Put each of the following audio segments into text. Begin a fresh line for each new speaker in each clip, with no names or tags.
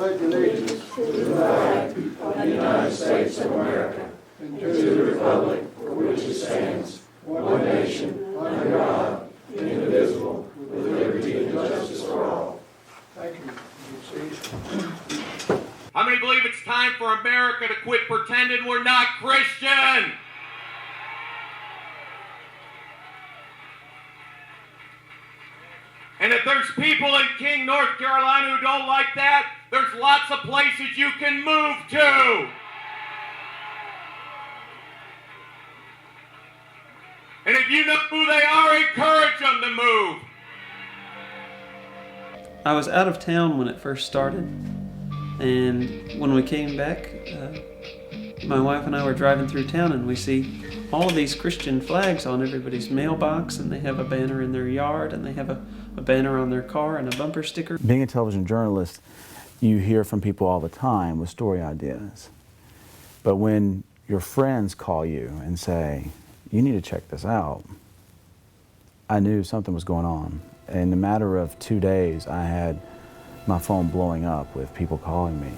pledge allegiance to the flag of the United States of America and to the republic for which it stands, one nation, under God, indivisible, with liberty and justice for all. Thank you.
How many believe it's time for America to quit pretending we're not Christian? And if there's people in King, North Carolina who don't like that, there's lots of places you can move to. And if you know who they are, encourage them to move.
I was out of town when it first started, and when we came back, my wife and I were driving through town, and we see all of these Christian flags on everybody's mailbox, and they have a banner in their yard, and they have a banner on their car and a bumper sticker.
Being a television journalist, you hear from people all the time with story ideas. But when your friends call you and say, you need to check this out, I knew something was going on. In a matter of 2 days, I had my phone blowing up with people calling me,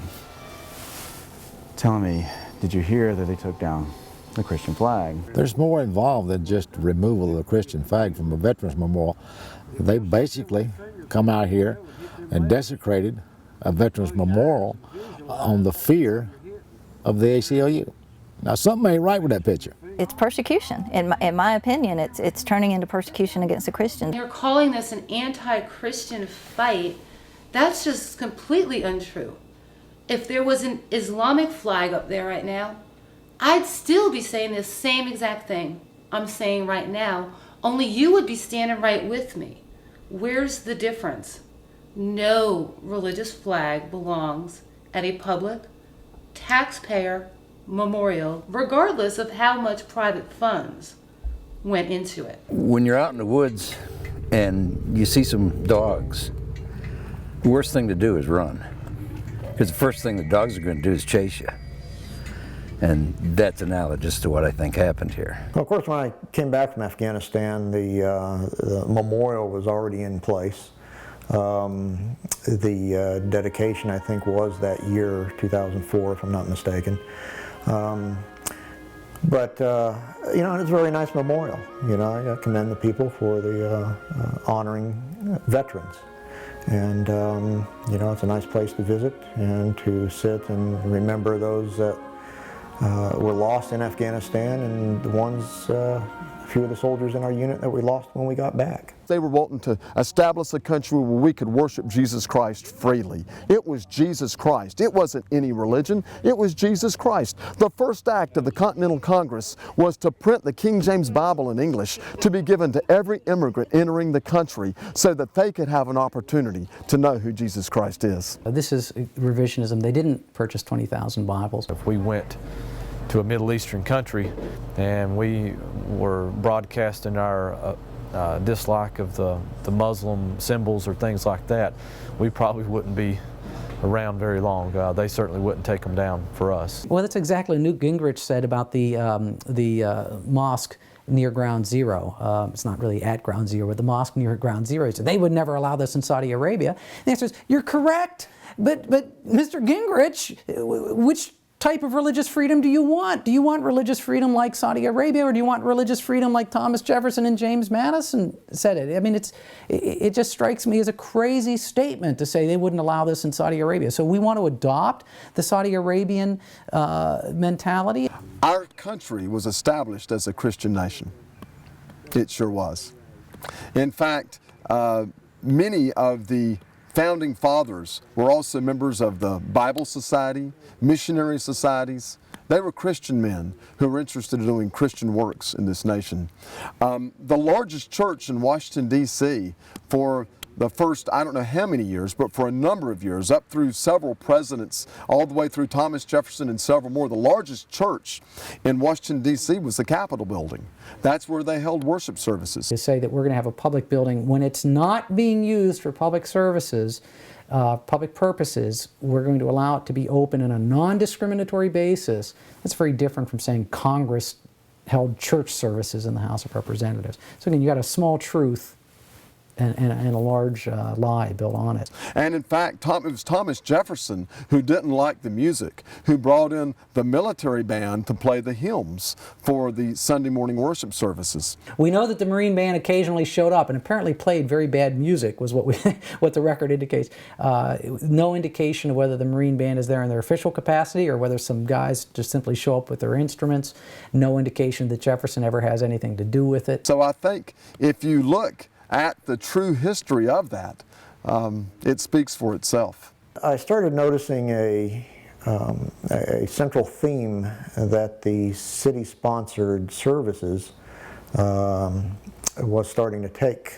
telling me, did you hear that they took down the Christian flag?
There's more involved than just removal of the Christian flag from a veterans memorial. They basically come out here and desecrated a veterans memorial on the fear of the ACLU. Now something ain't right with that picture.
It's persecution. In my opinion, it's turning into persecution against the Christians.
You're calling this an anti-Christian fight. That's just completely untrue. If there was an Islamic flag up there right now, I'd still be saying the same exact thing I'm saying right now, only you would be standing right with me. Where's the difference? No religious flag belongs at a public, taxpayer memorial, regardless of how much private funds went into it.
When you're out in the woods and you see some dogs, the worst thing to do is run. Because the first thing the dogs are going to do is chase you. And that's analogous to what I think happened here.
Well, of course, when I came back from Afghanistan, the memorial was already in place. The dedication, I think, was that year, 2004, if I'm not mistaken. But you know, it's a very nice memorial. You know, I commend the people for the honoring veterans. And you know, it's a nice place to visit and to sit and remember those that were lost in Afghanistan and the ones, a few of the soldiers in our unit that we lost when we got back.
They were wanting to establish a country where we could worship Jesus Christ freely. It was Jesus Christ. It wasn't any religion. It was Jesus Christ. The first act of the Continental Congress was to print the King James Bible in English to be given to every immigrant entering the country so that they could have an opportunity to know who Jesus Christ is.
This is revisionism. They didn't purchase 20,000 Bibles.
If we went to a Middle Eastern country and we were broadcasting our dislike of the Muslim symbols or things like that, we probably wouldn't be around very long. They certainly wouldn't take them down for us.
Well, that's exactly what Newt Gingrich said about the mosque near Ground Zero. It's not really at Ground Zero, but the mosque near Ground Zero. He said they would never allow this in Saudi Arabia. And the answer is, you're correct, but Mr. Gingrich, which type of religious freedom do you want? Do you want religious freedom like Saudi Arabia, or do you want religious freedom like Thomas Jefferson and James Madison said it? I mean, it just strikes me as a crazy statement to say they wouldn't allow this in Saudi Arabia. So we want to adopt the Saudi Arabian mentality.
Our country was established as a Christian nation. It sure was. In fact, many of the founding fathers were also members of the Bible Society, missionary societies. They were Christian men who were interested in doing Christian works in this nation. The largest church in Washington, D.C. for the first, I don't know how many years, but for a number of years, up through several presidents, all the way through Thomas Jefferson and several more, the largest church in Washington, D.C. was the Capitol building. That's where they held worship services.
To say that we're going to have a public building when it's not being used for public services, public purposes, we're going to allow it to be open on a non-discriminatory basis. That's very different from saying Congress held church services in the House of Representatives. So again, you got a small truth and a large lie built on it.
And in fact, it was Thomas Jefferson who didn't like the music, who brought in the military band to play the hymns for the Sunday morning worship services.
We know that the Marine band occasionally showed up and apparently played very bad music, was what the record indicates. No indication of whether the Marine band is there in their official capacity or whether some guys just simply show up with their instruments. No indication that Jefferson ever has anything to do with it.
So I think if you look at the true history of that, it speaks for itself.
I started noticing a central theme that the city-sponsored services was starting to take,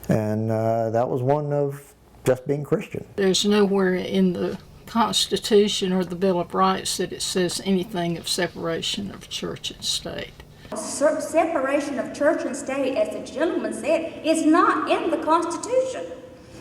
and that was one of just being Christian.
There's nowhere in the Constitution or the Bill of Rights that it says anything of separation of church and state.
Separation of church and state, as the gentleman said, is not in the Constitution.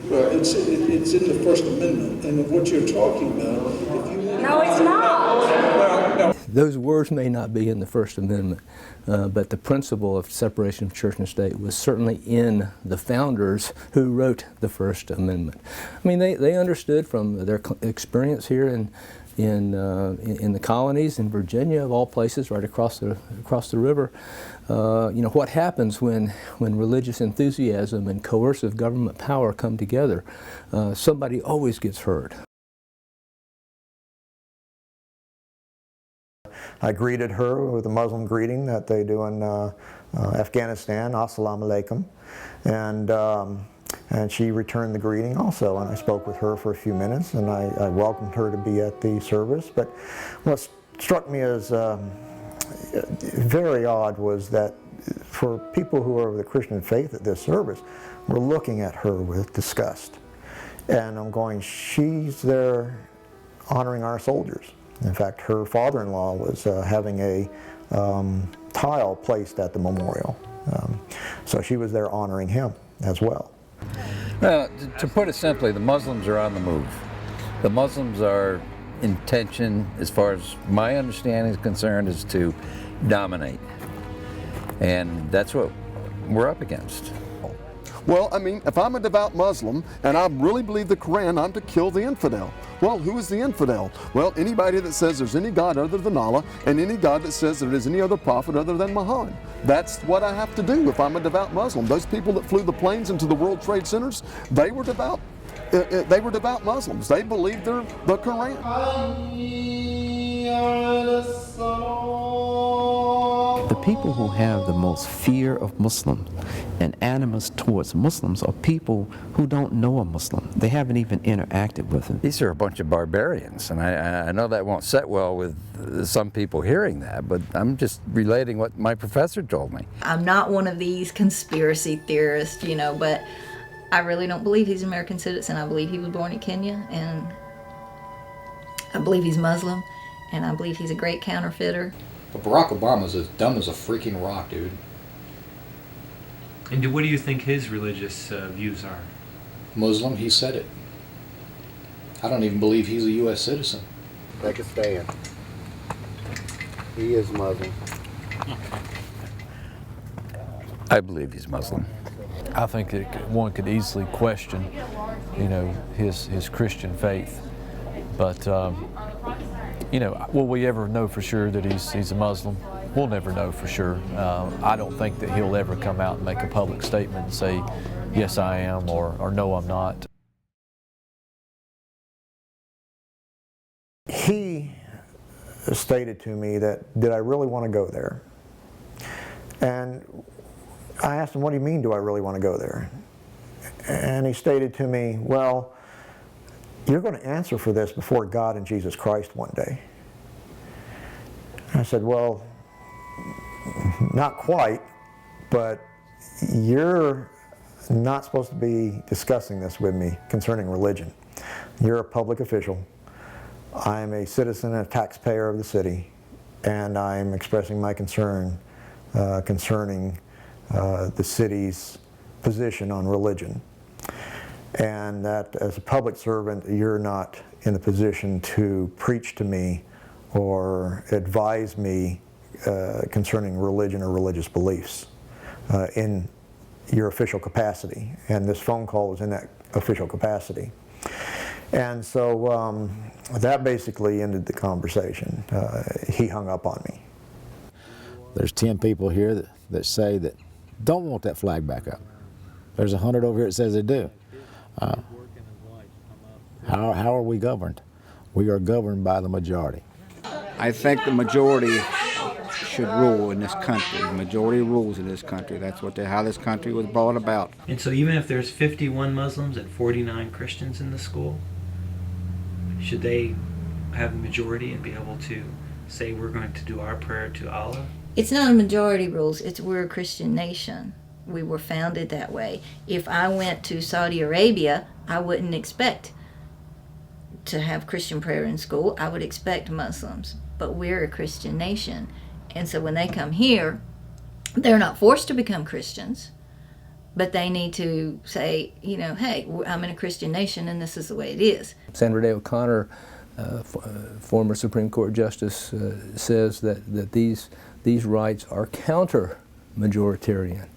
Well, it's in the First Amendment, and what you're talking about, if you want...
No, it's not.
Well, no.
Those words may not be in the First Amendment, but the principle of separation of church and state was certainly in the founders who wrote the First Amendment. I mean, they understood from their experience here in the colonies in Virginia, of all places, right across the river. You know, what happens when religious enthusiasm and coercive government power come together? Somebody always gets hurt.
I greeted her with a Muslim greeting that they do in Afghanistan, Assalamu alaikum, and she returned the greeting also, and I spoke with her for a few minutes, and I welcomed her to be at the service. But what struck me as very odd was that for people who are of the Christian faith at this service were looking at her with disgust. And I'm going, she's there honoring our soldiers. In fact, her father-in-law was having a tile placed at the memorial. So she was there honoring him as well.
Well, to put it simply, the Muslims are on the move. The Muslims are intention, as far as my understanding is concerned, is to dominate. And that's what we're up against.
Well, I mean, if I'm a devout Muslim and I really believe the Quran, I'm to kill the infidel. Well, who is the infidel? Well, anybody that says there's any God other than Allah and any God that says there is any other prophet other than Muhammad. That's what I have to do if I'm a devout Muslim. Those people that flew the planes into the World Trade Centers, they were devout Muslims. They believed the Quran.
The people who have the most fear of Muslims and animus towards Muslims are people who don't know a Muslim. They haven't even interacted with them.
These are a bunch of barbarians, and I know that won't set well with some people hearing that, but I'm just relating what my professor told me.
I'm not one of these conspiracy theorists, you know, but I really don't believe he's an American citizen. I believe he was born in Kenya, and I believe he's Muslim, and I believe he's a great counterfeiter.
But Barack Obama's as dumb as a freaking rock, dude.
And what do you think his religious views are?
Muslim, he said it. I don't even believe he's a U.S. citizen.
Take a stand. He is Muslim.
I believe he's Muslim.
I think that one could easily question, you know, his Christian faith, but you know, will we ever know for sure that he's a Muslim? We'll never know for sure. I don't think that he'll ever come out and make a public statement and say, yes, I am, or no, I'm not.
He stated to me that, did I really want to go there? And I asked him, what do you mean, do I really want to go there? And he stated to me, well, you're going to answer for this before God and Jesus Christ one day. I said, well, not quite, but you're not supposed to be discussing this with me concerning religion. You're a public official. I'm a citizen and a taxpayer of the city, and I'm expressing my concern concerning the city's position on religion. And that as a public servant, you're not in a position to preach to me or advise me concerning religion or religious beliefs in your official capacity, and this phone call was in that official capacity. And so that basically ended the conversation. He hung up on me.
There's 10 people here that say that don't want that flag back up. There's 100 over here that says they do. How are we governed? We are governed by the majority.
I think the majority should rule in this country. The majority rules in this country. That's how this country was brought about.
And so even if there's 51 Muslims and 49 Christians in the school, should they have the majority and be able to say we're going to do our prayer to Allah?
It's not a majority rules, we're a Christian nation. We were founded that way. If I went to Saudi Arabia, I wouldn't expect to have Christian prayer in school. I would expect Muslims. But we're a Christian nation. And so when they come here, they're not forced to become Christians, but they need to say, you know, hey, I'm in a Christian nation and this is the way it is.
Sandra Day O'Connor, former Supreme Court Justice, says that these rights are counter-majoritarian.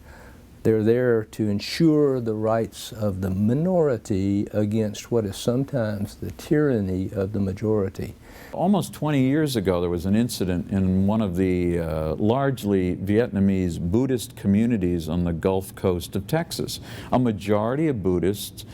They're there to ensure the rights of the minority against what is sometimes the tyranny of the majority.
Almost 20 years ago, there was an incident in one of the largely Vietnamese Buddhist communities on the Gulf Coast of Texas. A majority of Buddhists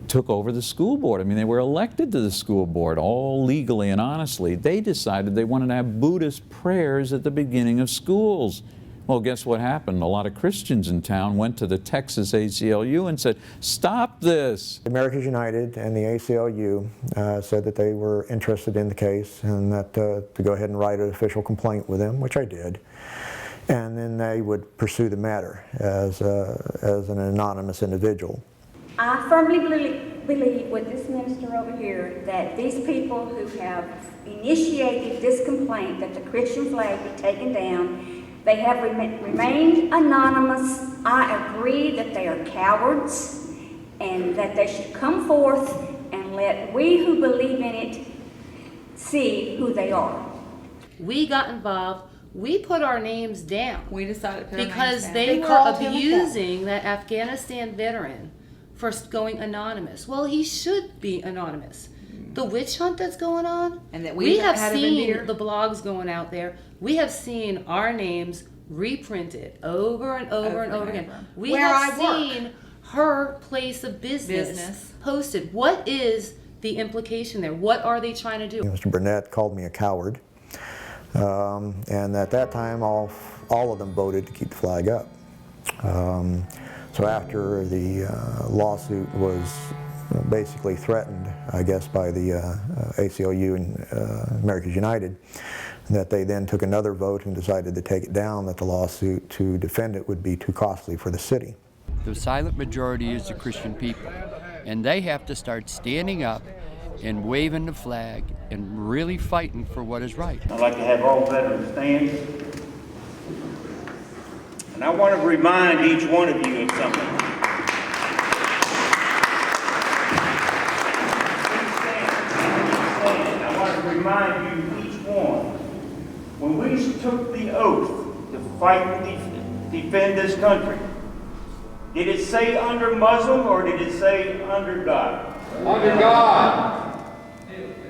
took over the school board. I mean, they were elected to the school board, all legally and honestly. They decided they wanted to have Buddhist prayers at the beginning of schools. Well, guess what happened? A lot of Christians in town went to the Texas ACLU and said, stop this.
America's United and the ACLU said that they were interested in the case and that to go ahead and write an official complaint with them, which I did. And then they would pursue the matter as an anonymous individual.
I firmly believe with this minister over here that these people who have initiated this complaint that the Christian flag be taken down, they have remained anonymous. I agree that they are cowards and that they should come forth and let we who believe in it see who they are.
We got involved. We put our names down.
We decided to put our names
because
down.
they were abusing that Afghanistan veteran for going anonymous. Well, he should be anonymous. The witch hunt that's going on,
and that
we have seen the blogs going out there. We have seen our names reprinted over and over and over again. We have seen her place of business posted. What is the implication there? What are they trying to do?
Mr. Burnett called me a coward, and at that time all of them voted to keep the flag up. So after the lawsuit was basically threatened, I guess, by the ACLU and America's United, that they then took another vote and decided to take it down, that the lawsuit to defend it would be too costly for the city.
The silent majority is the Christian people, and they have to start standing up and waving the flag and really fighting for what is right.
I'd like to have all veterans stand. And I want to remind each one of you of something. I want to remind you, each one, when we took the oath to fight and defend this country, did it say under Muslim or did it say under God?
Under God.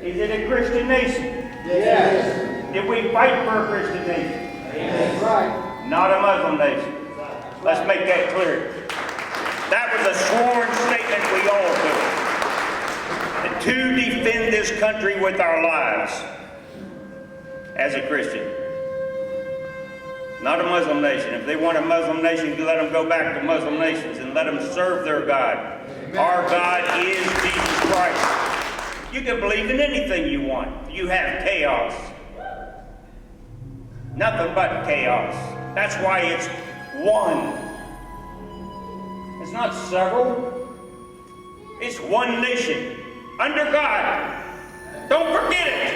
Is it a Christian nation?
Yes.
Did we fight for a Christian nation?
Yes. Right.
Not a Muslim nation. Let's make that clear. That was a sworn statement we all took. To defend this country with our lives as a Christian. Not a Muslim nation. If they want a Muslim nation, let them go back to Muslim nations and let them serve their God. Amen. Our God is Jesus Christ. You can believe in anything you want. You have chaos. Nothing but chaos. That's why it's one. It's not several. It's one nation under God. Don't forget it.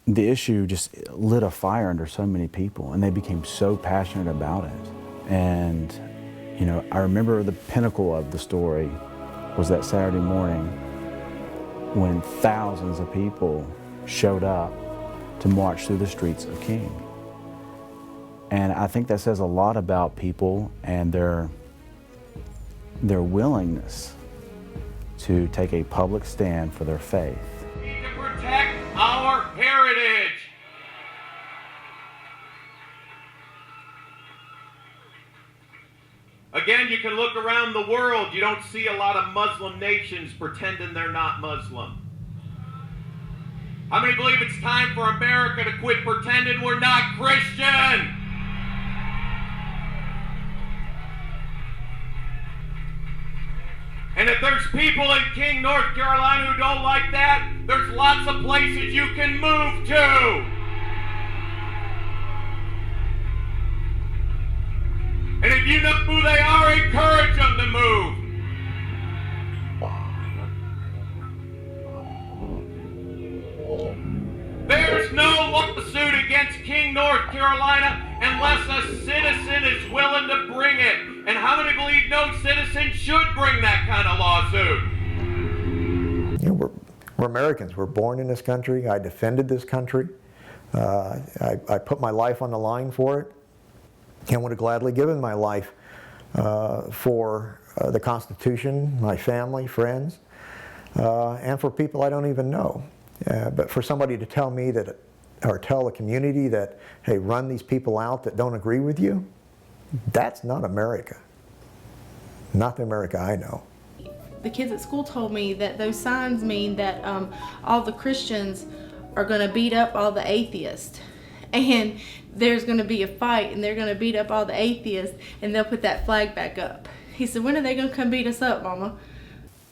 The issue just lit a fire under so many people, and they became so passionate about it. And, you know, I remember the pinnacle of the story was that Saturday morning when thousands of people showed up to march through the streets of King. And I think that says a lot about people and their willingness to take a public stand for their faith.
We need to protect our heritage. Again, you can look around the world. You don't see a lot of Muslim nations pretending they're not Muslim. How many believe it's time for America to quit pretending we're not Christian? And if there's people in King, North Carolina who don't like that, there's lots of places you can move to. And if you know who they are, encourage them to move. There's no lawsuit against King, North Carolina unless a citizen is willing to bring it. And how many believe no citizen should bring that kind of lawsuit?
You know, we're Americans. We're born in this country. I defended this country. I put my life on the line for it, and would have gladly given my life for the Constitution, my family, friends, and for people I don't even know. But for somebody to tell me that, or tell the community that, hey, run these people out that don't agree with you, that's not America. Not the America I know.
The kids at school told me that those signs mean that all the Christians are going to beat up all the atheists. And there's going to be a fight, and they're going to beat up all the atheists, and they'll put that flag back up. He said, when are they going to come beat us up, Mama?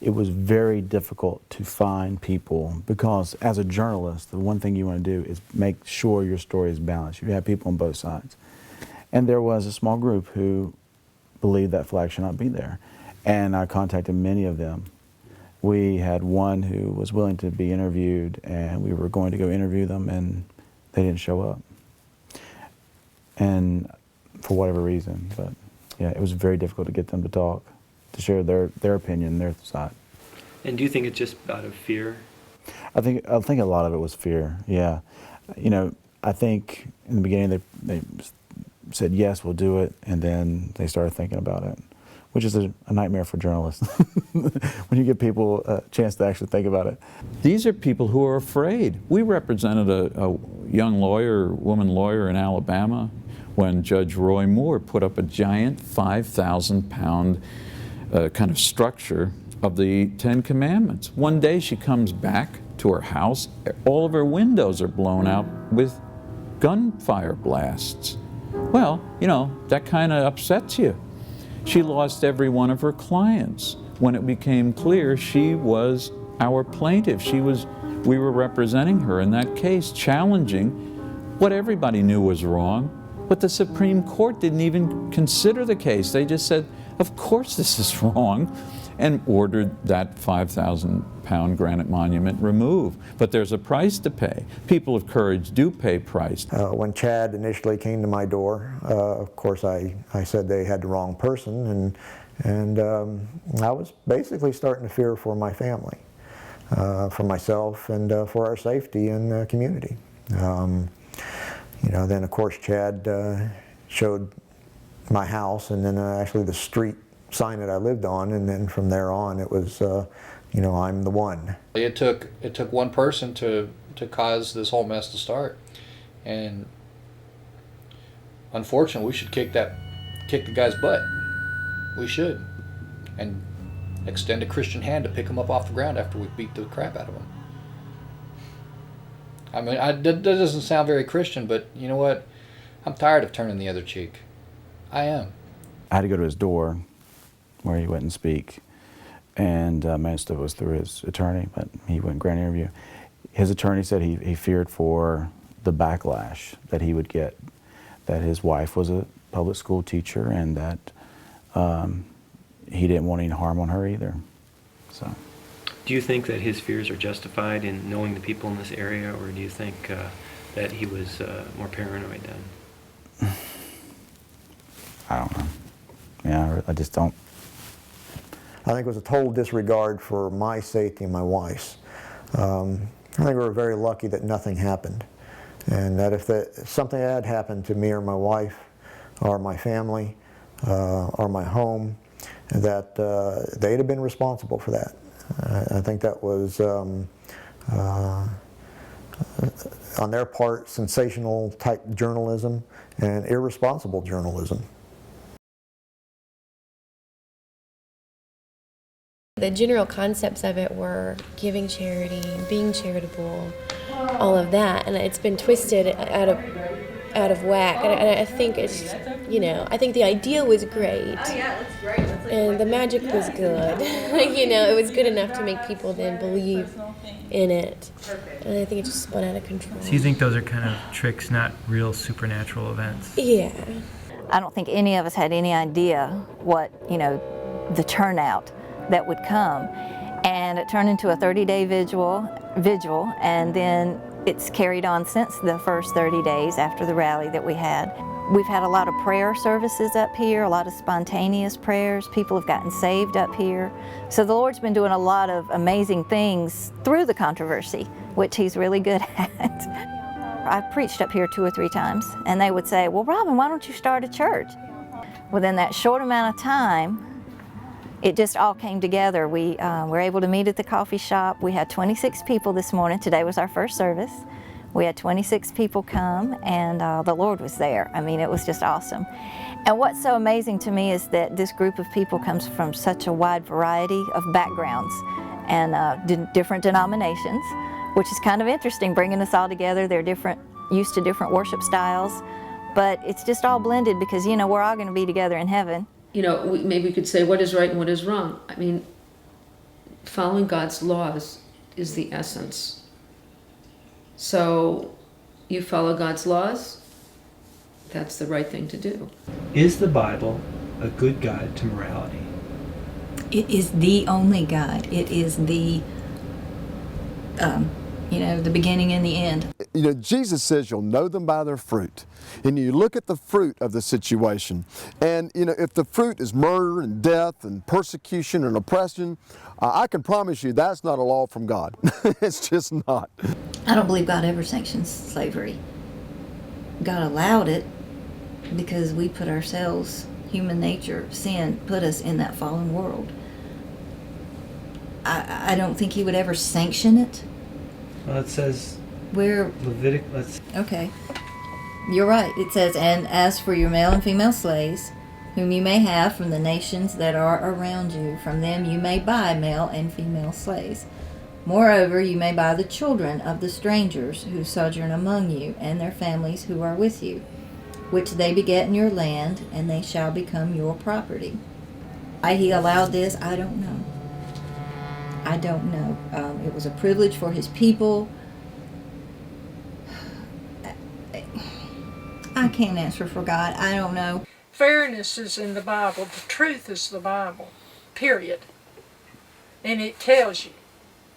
It was very difficult to find people because as a journalist, the one thing you want to do is make sure your story is balanced. You have people on both sides. And there was a small group who believed that flag should not be there. And I contacted many of them. We had one who was willing to be interviewed, and we were going to go interview them, and they didn't show up. And for whatever reason, but yeah, it was very difficult to get them to talk, to share their opinion, their side.
And do you think it's just out of fear?
I think a lot of it was fear, yeah. You know, I think in the beginning they said, yes, we'll do it, and then they started thinking about it, which is a nightmare for journalists, when you give people a chance to actually think about it.
These are people who are afraid. We represented a young woman lawyer in Alabama when Judge Roy Moore put up a giant 5,000-pound kind of structure of the Ten Commandments. One day she comes back to her house, all of her windows are blown out with gunfire blasts. Well, you know, that kind of upsets you. She lost every one of her clients when it became clear she was our plaintiff. We were representing her in that case, challenging what everybody knew was wrong, but the Supreme Court didn't even consider the case. They just said, of course this is wrong, and ordered that 5,000-pound granite monument removed. But there's a price to pay. People of courage do pay price.
When Chad initially came to my door, of course I said they had the wrong person, and I was basically starting to fear for my family, for myself, and for our safety in the community. You know, then of course Chad showed my house, and then actually the street sign that I lived on, and then from there on it was, you know, I'm the one.
It took one person to cause this whole mess to start, and unfortunately we should kick the guy's butt. We should, and extend a Christian hand to pick him up off the ground after we beat the crap out of him. I mean, that doesn't sound very Christian, but you know what? I'm tired of turning the other cheek. I am.
I had to go to his door where he wouldn't speak, and most of it was through his attorney, but he wouldn't grant an interview. His attorney said he feared for the backlash that he would get, that his wife was a public school teacher, and that he didn't want any harm on her either. So.
Do you think that his fears are justified in knowing the people in this area, or do you think that he was more paranoid then?
I don't know. Yeah, I just don't.
I think it was a total disregard for my safety and my wife's. I think we were very lucky that nothing happened. And that if something had happened to me or my wife or my family or my home, that they'd have been responsible for that. I think that was, on their part, sensational type journalism and irresponsible journalism.
The general concepts of it were giving charity, being charitable, all of that, and it's been twisted out of whack. And I think it's, you know, I think the idea was great. Oh yeah, that's great. And the magic was good. You know, it was good enough to make people then believe in it. And I think it just spun out of control.
So you think those are kind of tricks, not real supernatural events?
Yeah.
I don't think any of us had any idea what, you know, the turnout that would come. And it turned into a 30-day vigil, and then it's carried on since the first 30 days after the rally that we had. We've had a lot of prayer services up here, a lot of spontaneous prayers. People have gotten saved up here. So the Lord's been doing a lot of amazing things through the controversy, which He's really good at. I've preached up here 2 or 3 times, and they would say, well, Robin, why don't you start a church? Within that short amount of time, it just all came together. We were able to meet at the coffee shop. We had 26 people this morning. Today was our first service. We had 26 people come, and the Lord was there. I mean, it was just awesome. And what's so amazing to me is that this group of people comes from such a wide variety of backgrounds and different denominations, which is kind of interesting, bringing us all together. They're used to different worship styles, but it's just all blended because, you know, we're all going to be together in heaven.
You know, maybe we could say what is right and what is wrong. I mean, following God's laws is the essence. So you follow God's laws, that's the right thing to do.
Is the Bible a good guide to morality?
It is the only guide. It is the, you know, the beginning and the end.
You know, Jesus says you'll know them by their fruit. And you look at the fruit of the situation. And, you know, if the fruit is murder and death and persecution and oppression, I can promise you that's not a law from God. It's just not.
I don't believe God ever sanctions slavery. God allowed it because we put ourselves, human nature, sin, put us in that fallen world. I don't think He would ever sanction it.
Well, it says
where
Leviticus.
Okay. You're right. It says, and as for your male and female slaves, whom you may have from the nations that are around you, from them you may buy male and female slaves. Moreover, you may buy the children of the strangers who sojourn among you, and their families who are with you, which they beget in your land, and they shall become your property. Why He allowed this, I don't know. I don't know. It was a privilege for His people. I can't answer for God. I don't know.
Fairness is in the Bible. The truth is the Bible, period. And it tells you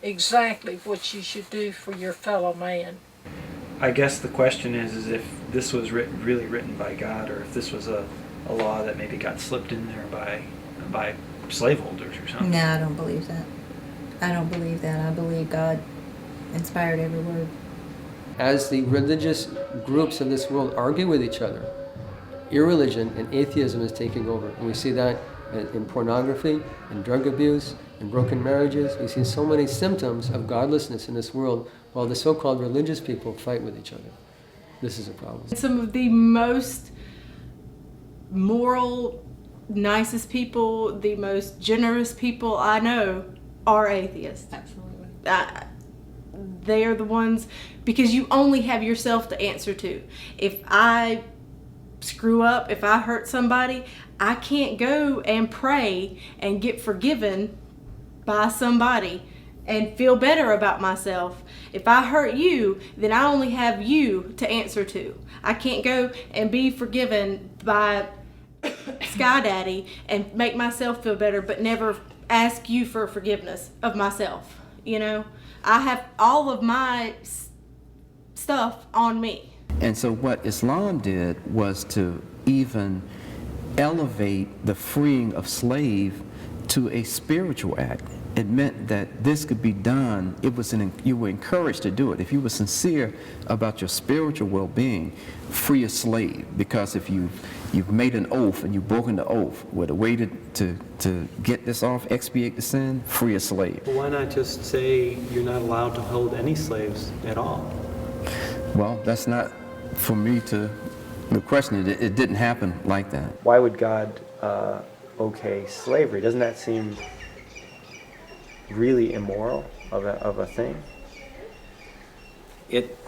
exactly what you should do for your fellow man.
I guess the question is if this was really written by God, or if this was a law that maybe got slipped in there by slaveholders or something.
No, I don't believe that. I don't believe that. I believe God inspired every word.
As the religious groups of this world argue with each other, irreligion and atheism is taking over. And we see that in pornography, in drug abuse, in broken marriages. We see so many symptoms of godlessness in this world while the so-called religious people fight with each other. This is a problem.
Some of the most moral, nicest people, the most generous people I know are atheists.
Absolutely.
They are the ones, because you only have yourself to answer to. If I screw up, if I hurt somebody, I can't go and pray and get forgiven by somebody and feel better about myself. If I hurt you, then I only have you to answer to. I can't go and be forgiven by Sky Daddy and make myself feel better, but never ask you for forgiveness of myself. You know, I have all of my stuff on me.
And so what Islam did was to even elevate the freeing of slave to a spiritual act. it meant that this could be done. It was you were encouraged to do it. If you were sincere about your spiritual well-being, free a slave. Because if you've made an oath and you've broken the oath, well, the way to get this off, expiate the sin, free a slave.
Well, why not just say you're not allowed to hold any slaves at all?
Well, that's not for me to question it. It didn't happen like that.
Why would God okay slavery? Doesn't that seem really immoral of a thing?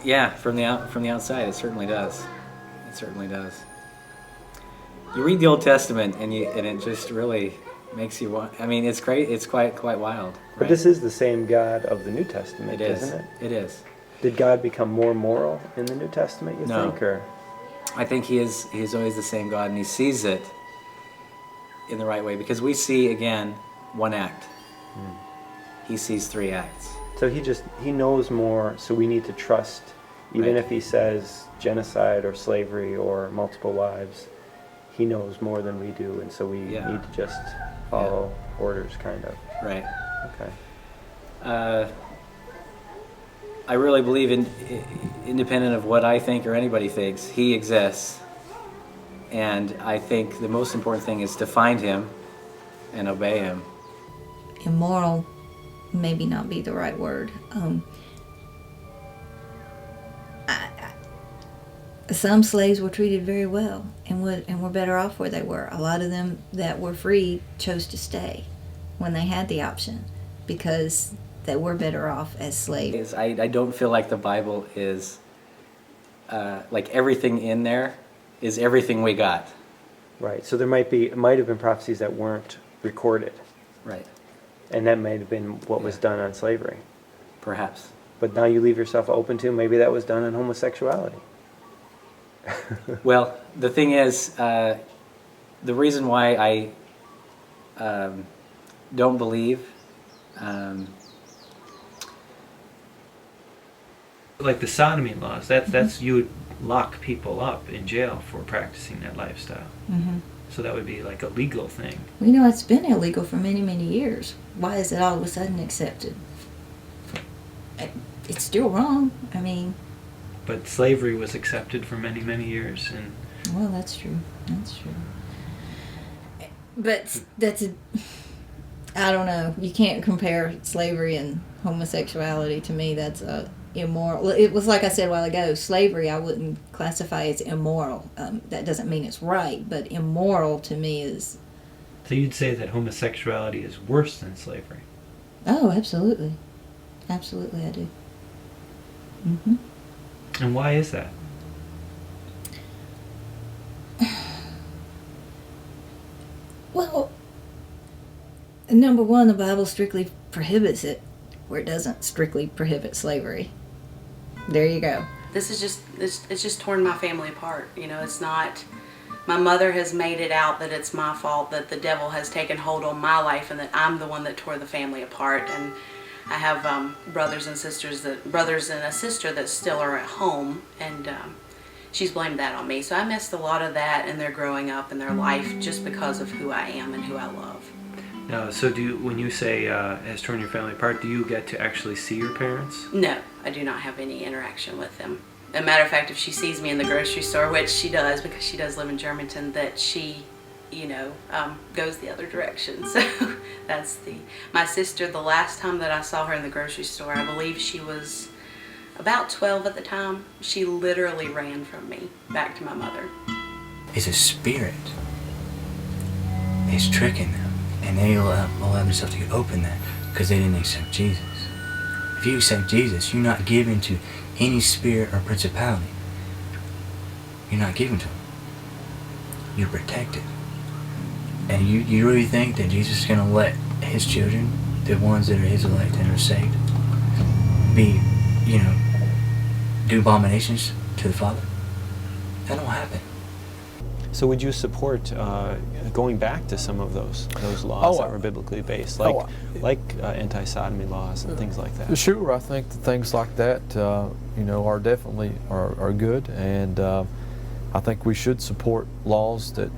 Yeah, from the outside, it certainly does. It certainly does. You read the Old Testament, and it just really makes you want. I mean, it's great. It's quite wild. Right?
But this is the same God of the New Testament, isn't it?
It is.
Did God become more moral in the New Testament, you think? Or?
I think he is always the same God, and he sees it in the right way, because we see, again, one act. He sees three acts.
So he knows more, so we need to trust, even if he says genocide or slavery or multiple wives, he knows more than we do, and so we need to just follow orders, kind of.
Right.
Okay.
I really believe independent of what I think or anybody thinks, he exists. And I think the most important thing is to find him and obey him.
Immoral maybe not be the right word. Some slaves were treated very well and were better off where they were. A lot of them that were free chose to stay when they had the option because they were better off as slaves.
I don't feel like the Bible is, like everything in there is everything we got.
Right, so it might have been prophecies that weren't recorded.
Right.
And that might have been what was done on slavery.
Perhaps.
But now you leave yourself open to maybe that was done on homosexuality.
Well, the thing is, the reason why I don't believe
like the sodomy laws, that's you would lock people up in jail for practicing that lifestyle.
Mm-hmm.
So that would be like a legal thing.
Well, you know, it's been illegal for many, many years. Why is it all of a sudden accepted? It's still wrong. I mean.
But slavery was accepted for many, many years, and.
Well, that's true. That's true. But I don't know. You can't compare slavery and homosexuality. To me, that's immoral. It was like I said a while ago. Slavery, I wouldn't classify as immoral. That doesn't mean it's right, but immoral to me is.
So you'd say that homosexuality is worse than slavery?
Oh, absolutely, absolutely, I do. Mm-hmm.
And why is that?
Well, number one, the Bible strictly prohibits it, where it doesn't strictly prohibit slavery. There you go.
This is just, it's just torn my family apart. You know, it's not, my mother has made it out that it's my fault, that the devil has taken hold on my life and that I'm the one that tore the family apart. And I have brothers and a sister that still are at home, and she's blamed that on me. So I missed a lot of that in their growing up and their life just because of who I am and who I love.
No, so when you say has torn your family apart, do you get to actually see your parents?
No, I do not have any interaction with them. As a matter of fact, if she sees me in the grocery store, which she does because she does live in Germantown, that she, you know, goes the other direction. So that's my sister, the last time that I saw her in the grocery store, I believe she was about 12 at the time. She literally ran from me back to my mother.
It's a spirit. It's tricking them. And they allow themselves to get open that because they didn't accept Jesus. If you accept Jesus, you're not given to any spirit or principality. You're not given to them. You're protected. And you really think that Jesus is going to let his children, the ones that are his elect and are saved, be, you know, do abominations to the Father? That don't happen.
So would you support going back to some of those laws that were biblically based, like anti-sodomy laws and things like that?
Sure, I think that things like that, you know, are definitely are good, and I think we should support laws that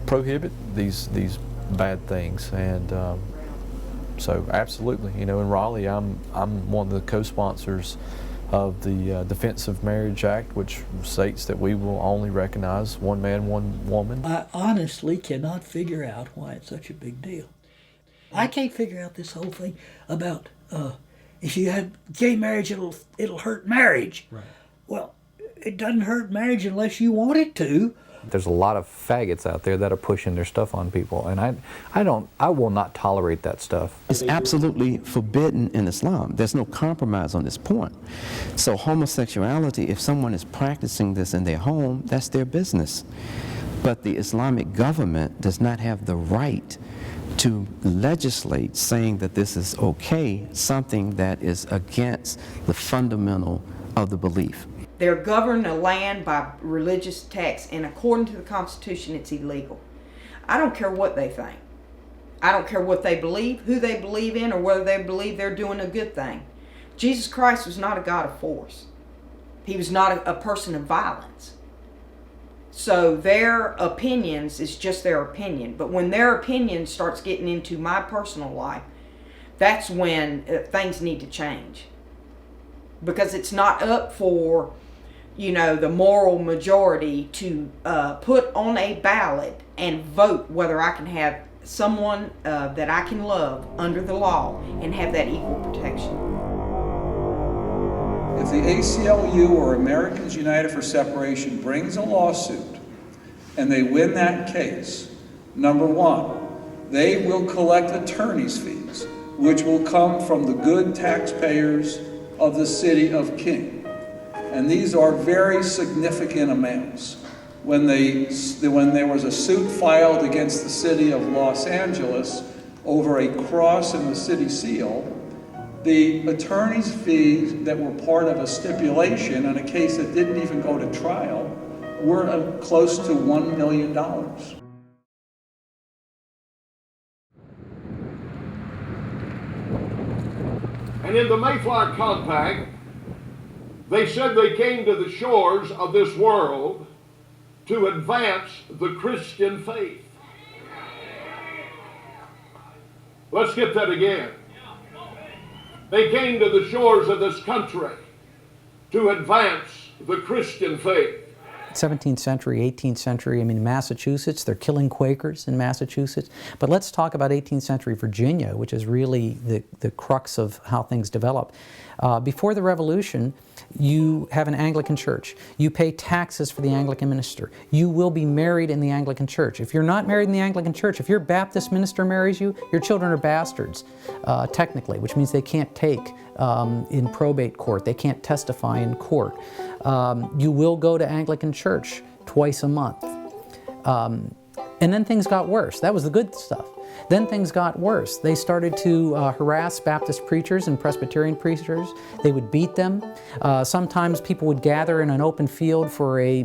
prohibit these bad things. And So absolutely, you know, in Raleigh, I'm one of the co-sponsors of the Defense of Marriage Act, which states that we will only recognize one man, one woman.
I honestly cannot figure out why it's such a big deal. I can't figure out this whole thing about if you have gay marriage, it'll hurt marriage.
Right.
Well, it doesn't hurt marriage unless you want it to.
There's a lot of faggots out there that are pushing their stuff on people, and I will not tolerate that stuff.
It's absolutely forbidden in Islam. There's no compromise on this point. So homosexuality, if someone is practicing this in their home, that's their business. But the Islamic government does not have the right to legislate saying that this is okay, something that is against the fundamental of the belief.
They're governing a land by religious texts, and according to the Constitution, it's illegal. I don't care what they think. I don't care what they believe, who they believe in, or whether they believe they're doing a good thing. Jesus Christ was not a God of force. He was not a person of violence. So their opinions is just their opinion. But when their opinion starts getting into my personal life, that's when things need to change. Because it's not up for, you know, the moral majority to put on a ballot and vote whether I can have someone that I can love under the law and have that equal protection.
If the ACLU or Americans United for Separation brings a lawsuit and they win that case, number one, they will collect attorney's fees, which will come from the good taxpayers of the city of King. And these are very significant amounts. When there was a suit filed against the city of Los Angeles over a cross in the city seal, the attorney's fees that were part of a stipulation in a case that didn't even go to trial were close to $1 million.
And in the Mayflower Compact, they said they came to the shores of this world to advance the Christian faith. Let's get that again. They came to the shores of this country to advance the Christian faith.
17th century, 18th century, I mean, Massachusetts, they're killing Quakers in Massachusetts. But let's talk about 18th century Virginia, which is really the crux of how things develop. Before the Revolution, you have an Anglican church. You pay taxes for the Anglican minister. You will be married in the Anglican church. If you're not married in the Anglican church, if your Baptist minister marries you, your children are bastards, technically, which means they can't take in probate court. They can't testify in court. You will go to Anglican church twice a month. And then things got worse. That was the good stuff. Then things got worse. They started to harass Baptist preachers and Presbyterian preachers. They would beat them. Sometimes people would gather in an open field for a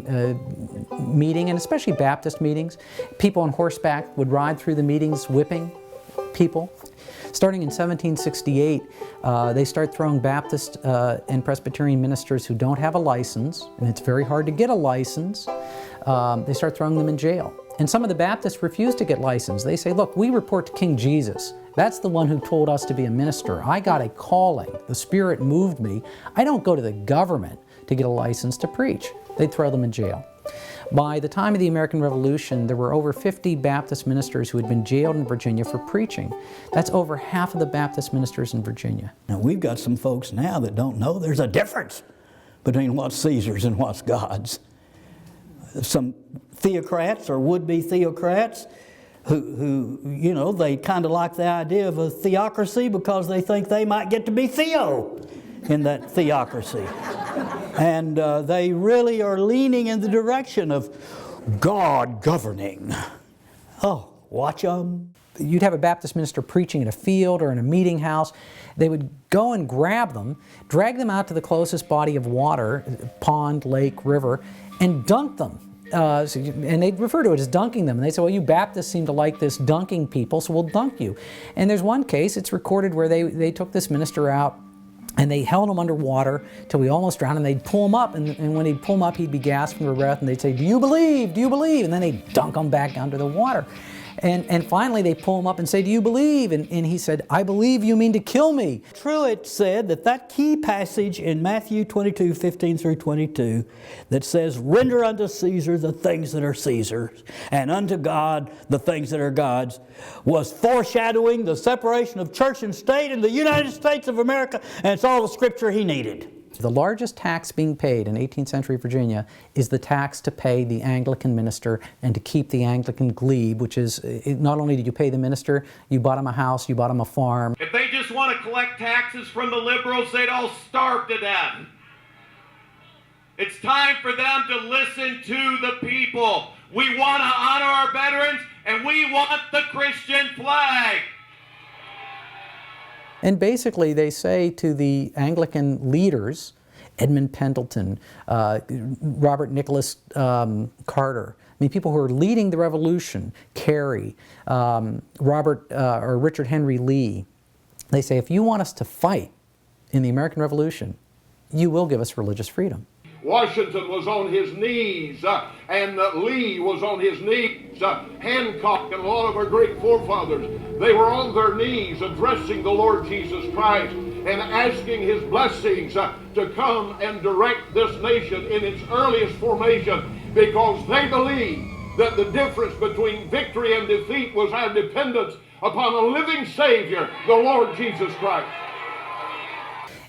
meeting, and especially Baptist meetings. People on horseback would ride through the meetings whipping people. Starting in 1768, they start throwing Baptist and Presbyterian ministers who don't have a license, and it's very hard to get a license, they start throwing them in jail. And some of the Baptists refuse to get licensed. They say, look, we report to King Jesus. That's the one who told us to be a minister. I got a calling. The Spirit moved me. I don't go to the government to get a license to preach. They'd throw them in jail. By the time of the American Revolution, there were over 50 Baptist ministers who had been jailed in Virginia for preaching. That's over half of the Baptist ministers in Virginia.
Now, we've got some folks now that don't know there's a difference between what's Caesar's and what's God's. Some theocrats or would-be theocrats who, you know, they kind of like the idea of a theocracy because they think they might get to be Theo in that theocracy. And they really are leaning in the direction of God governing. Oh, watch them.
You'd have a Baptist minister preaching in a field or in a meeting house. They would go and grab them, drag them out to the closest body of water, pond, lake, river, and dunk them. And they'd refer to it as dunking them. And they say, well, you Baptists seem to like this dunking people, so we'll dunk you. And there's one case, it's recorded, where they took this minister out and they held him underwater till he almost drowned, and they'd pull him up, and when he'd pull him up, he'd be gasping for breath, and they'd say, do you believe? Do you believe? And then they'd dunk him back under the water. And finally they pull him up and say, do you believe? And he said, I believe you mean to kill me.
Truett said that key passage in Matthew 22, 15 through 22 that says, render unto Caesar the things that are Caesar's, and unto God the things that are God's, was foreshadowing the separation of church and state in the United States of America, and it's all the scripture he needed.
The largest tax being paid in 18th century Virginia is the tax to pay the Anglican minister and to keep the Anglican glebe, which is, not only did you pay the minister, you bought him a house, you bought him a farm.
If they just want to collect taxes from the liberals, they'd all starve to death. It's time for them to listen to the people. We want to honor our veterans, and we want the Christian flag.
And basically they say to the Anglican leaders, Edmund Pendleton, Robert Nicholas Carter, I mean, people who are leading the revolution, Carey, Richard Henry Lee, they say, if you want us to fight in the American Revolution, you will give us religious freedom.
Washington was on his knees, and Lee was on his knees. Hancock and a lot of our great forefathers, they were on their knees addressing the Lord Jesus Christ and asking his blessings to come and direct this nation in its earliest formation, because they believed that the difference between victory and defeat was our dependence upon a living Savior, the Lord Jesus Christ.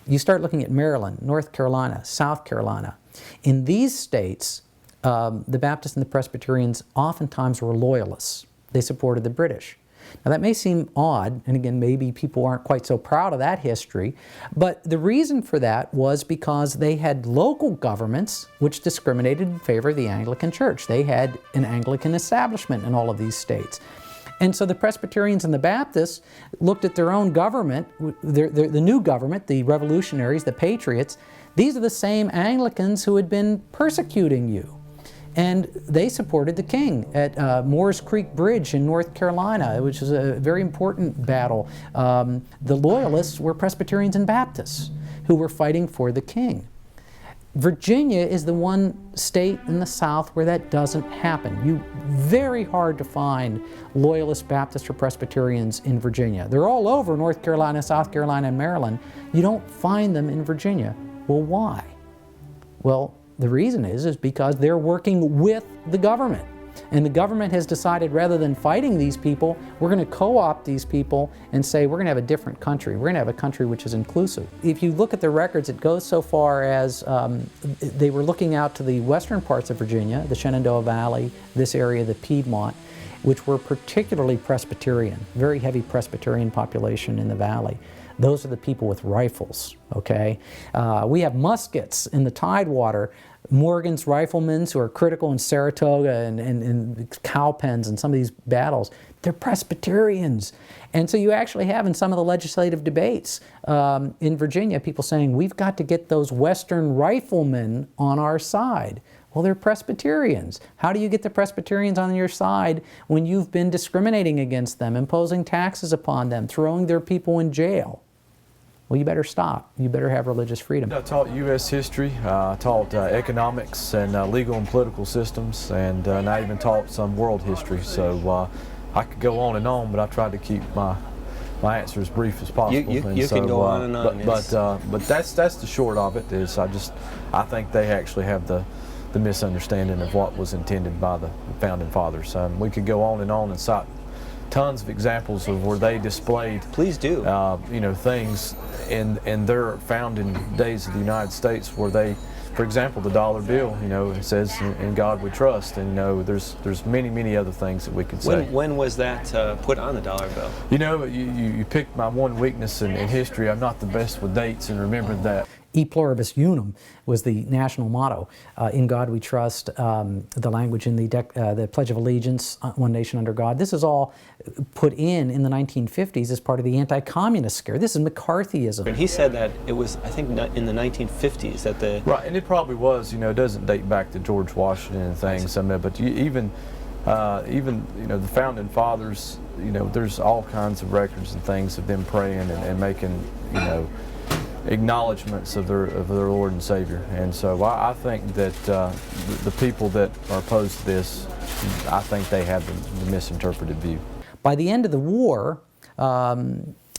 You start looking at Maryland, North Carolina, South Carolina. In these states, the Baptists and the Presbyterians oftentimes were loyalists. They supported the British. Now that may seem odd, and again, maybe people aren't quite so proud of that history, but the reason for that was because they had local governments which discriminated in favor of the Anglican Church. They had an Anglican establishment in all of these states. And so the Presbyterians and the Baptists looked at their own government, the new government, the revolutionaries, the patriots. These are the same Anglicans who had been persecuting you. And they supported the king at Moores Creek Bridge in North Carolina, which was a very important battle. The Loyalists were Presbyterians and Baptists who were fighting for the king. Virginia is the one state in the South where that doesn't happen. Very hard to find Loyalist Baptists or Presbyterians in Virginia. They're all over North Carolina, South Carolina, and Maryland. You don't find them in Virginia. Well, why? Well, the reason is because they're working with the government. And the government has decided, rather than fighting these people, we're going to co-opt these people and say we're going to have a different country. We're going to have a country which is inclusive. If you look at the records, it goes so far as they were looking out to the western parts of Virginia, the Shenandoah Valley, this area, the Piedmont, which were particularly Presbyterian, very heavy Presbyterian population in the valley. Those are the people with rifles, okay? We have muskets in the Tidewater, Morgan's riflemen who are critical in Saratoga and Cowpens and some of these battles. They're Presbyterians. And so you actually have in some of the legislative debates in Virginia people saying, we've got to get those Western riflemen on our side. Well, they're Presbyterians. How do you get the Presbyterians on your side when you've been discriminating against them, imposing taxes upon them, throwing their people in jail? Well, you better stop. You better have religious freedom.
I taught U.S. history, I taught economics and legal and political systems, and I even taught some world history. So I could go on, but I tried to keep my answer as brief as possible.
You can go on and on.
But that's the short of it. Is I think they actually have the misunderstanding of what was intended by the founding fathers. We could go on and cite tons of examples of where they displayed.
Please do.
Things in their founding days of the United States where they, for example, the dollar bill. It says "In God we trust," and there's many other things that we could say.
When was that put on the dollar bill?
You picked my one weakness in history. I'm not the best with dates and remembering that.
E pluribus unum was the national motto. In God we trust, the language in the Pledge of Allegiance, one nation under God. This is all put in the 1950s as part of the anti-communist scare. This is McCarthyism.
And he said that it was, I think, in the 1950s that the...
Right, and it probably was, it doesn't date back to George Washington and things, but even the founding fathers, there's all kinds of records and things of them praying and making, acknowledgments of their Lord and Savior. And so I think that the people that are opposed to this, I think they have the misinterpreted view.
By the end of the war,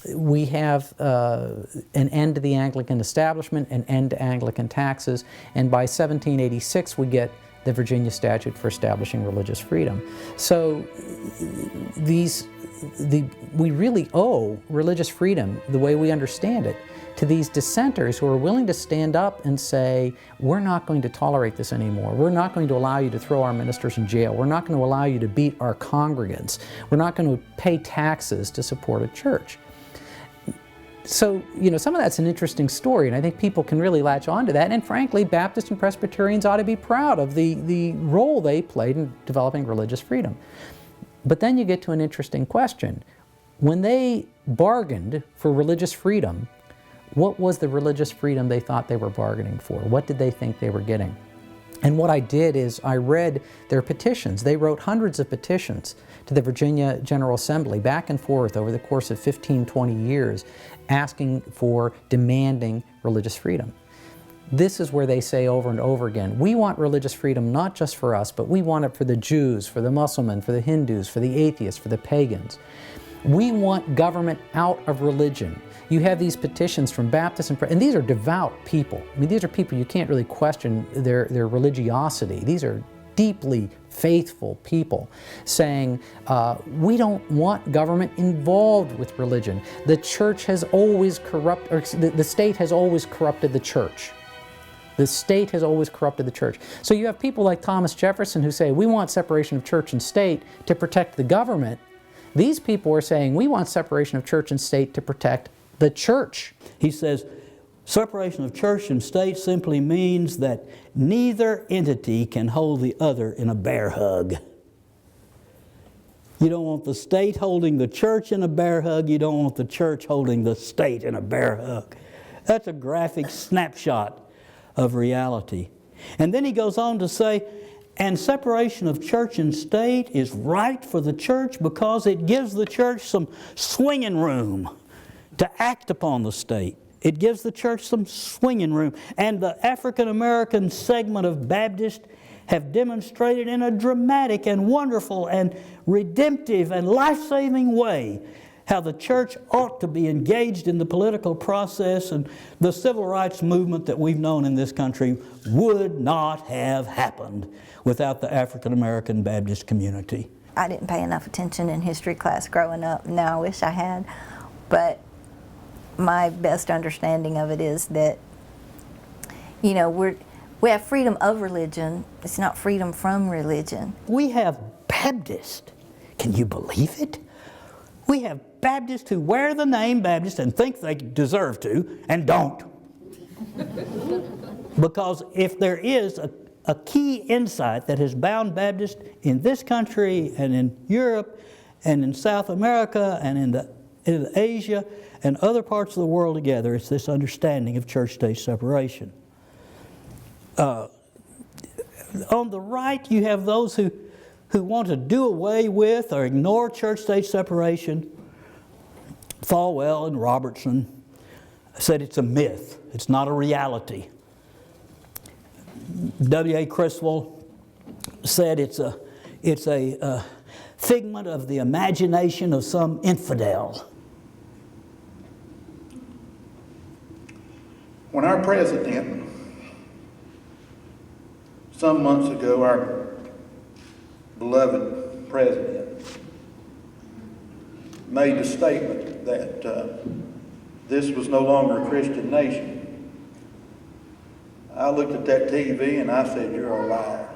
we have an end to the Anglican establishment, an end to Anglican taxes, and by 1786 we get the Virginia Statute for establishing religious freedom. So we really owe religious freedom, the way we understand it, to these dissenters who are willing to stand up and say, we're not going to tolerate this anymore. We're not going to allow you to throw our ministers in jail. We're not going to allow you to beat our congregants. We're not going to pay taxes to support a church. So, you know, some of that's an interesting story, and I think people can really latch on to that. And frankly, Baptists and Presbyterians ought to be proud of the role they played in developing religious freedom. But then you get to an interesting question. When they bargained for religious freedom, what was the religious freedom they thought they were bargaining for? What did they think they were getting? And what I did is I read their petitions. They wrote hundreds of petitions to the Virginia General Assembly back and forth over the course of 15, 20 years, asking for, demanding religious freedom. This is where they say over and over again, we want religious freedom not just for us, but we want it for the Jews, for the Muslims, for the Hindus, for the atheists, for the pagans. We want government out of religion. You have these petitions from Baptists and these are devout people. I mean, these are people you can't really question their religiosity. These are deeply faithful people saying, we don't want government involved with religion. The church has always the state has always corrupted the church. The state has always corrupted the church. So you have people like Thomas Jefferson who say, we want separation of church and state to protect the government. These people are saying, we want separation of church and state to protect the church.
He says, separation of church and state simply means that neither entity can hold the other in a bear hug. You don't want the state holding the church in a bear hug. You don't want the church holding the state in a bear hug. That's a graphic snapshot of reality. And then he goes on to say, and separation of church and state is right for the church because it gives the church some swinging room to act upon the state. It gives the church some swinging room. And the African American segment of Baptists have demonstrated in a dramatic and wonderful and redemptive and life-saving way how the church ought to be engaged in the political process, and the civil rights movement that we've known in this country would not have happened without the African American Baptist community.
I didn't pay enough attention in history class growing up. Now I wish I had, but my best understanding of it is that, you know, we have freedom of religion. It's not freedom from religion.
We have Baptists. Can you believe it? We have Baptists who wear the name Baptist and think they deserve to and don't. Because if there is a key insight that has bound Baptists in this country and in Europe and in South America and in Asia and other parts of the world together, it's this understanding of church-state separation. On the right, you have those who want to do away with or ignore church-state separation. Falwell and Robertson said it's a myth. It's not a reality. W.A. Criswell said it's a figment of the imagination of some infidel.
When our president, some months ago, our beloved president, made the statement that this was no longer a Christian nation, I looked at that TV and I said, "You're a liar."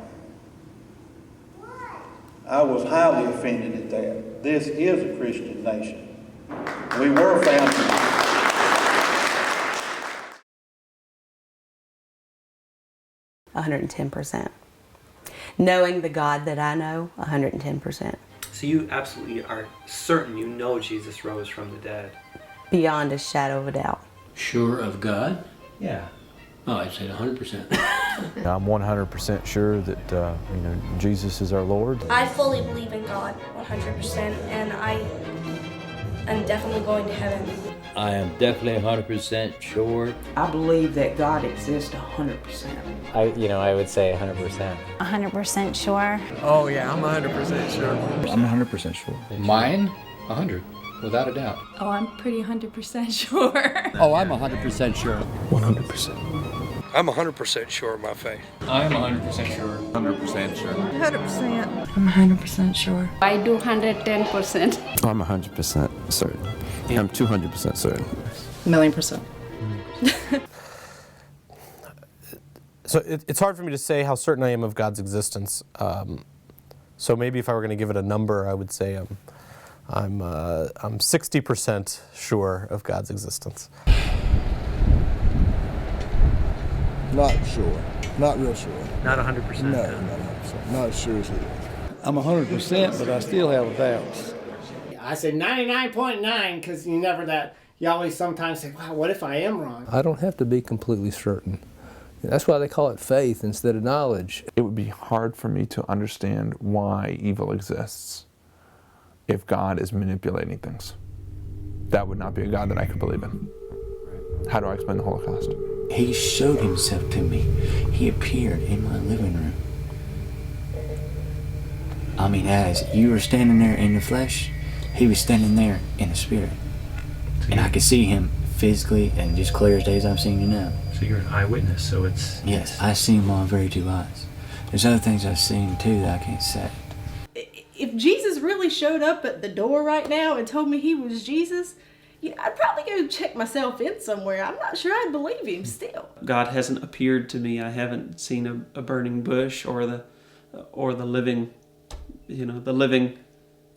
I was highly offended at that. This is a Christian nation. We were founded.
110%. Knowing the God that I know, 110%.
So you absolutely are certain you know Jesus rose from the dead?
Beyond a shadow of a doubt.
Sure of God?
Yeah.
Oh, I'd say 100%.
I'm 100% sure that Jesus is our Lord.
I fully believe in God, 100%, and I am definitely going to heaven.
I am definitely 100% sure.
I believe that God exists 100%.
I would say 100%.
100% sure.
Oh yeah, I'm 100% sure.
I'm 100% sure. Mine, 100, without a doubt.
Oh, I'm pretty 100% sure.
Oh, I'm 100% sure.
100%. I'm 100% sure of my faith.
I am 100% sure.
100% sure.
100%. I'm 100% sure.
I do 110%.
I'm 100% certain. I'm 200% certain.
$1,000,000%.
So it's hard for me to say how certain I am of God's existence. So maybe if I were going to give it a number, I would say I'm 60% sure of God's existence.
Not sure. Not real sure.
Not 100%?
No, not 100%. Not as sure as he is.
I'm 100%, but I still have doubts.
I said 99.9 because you always sometimes say, wow, what if I am wrong?
I don't have to be completely certain. That's why they call it faith instead of knowledge.
It would be hard for me to understand why evil exists if God is manipulating things. That would not be a God that I could believe in. How do I explain the Holocaust?
He showed himself to me. He appeared in my living room. I mean, as you were standing there in the flesh, he was standing there in the spirit. And I could see him physically and just clear as day as I'm seeing you now.
So you're an eyewitness, so it's...
Yes, I see him with my very two eyes. There's other things I've seen too that I can't say.
If Jesus really showed up at the door right now and told me he was Jesus, I'd probably go check myself in somewhere. I'm not sure I'd believe him still.
God hasn't appeared to me. I haven't seen a burning bush or the living, the living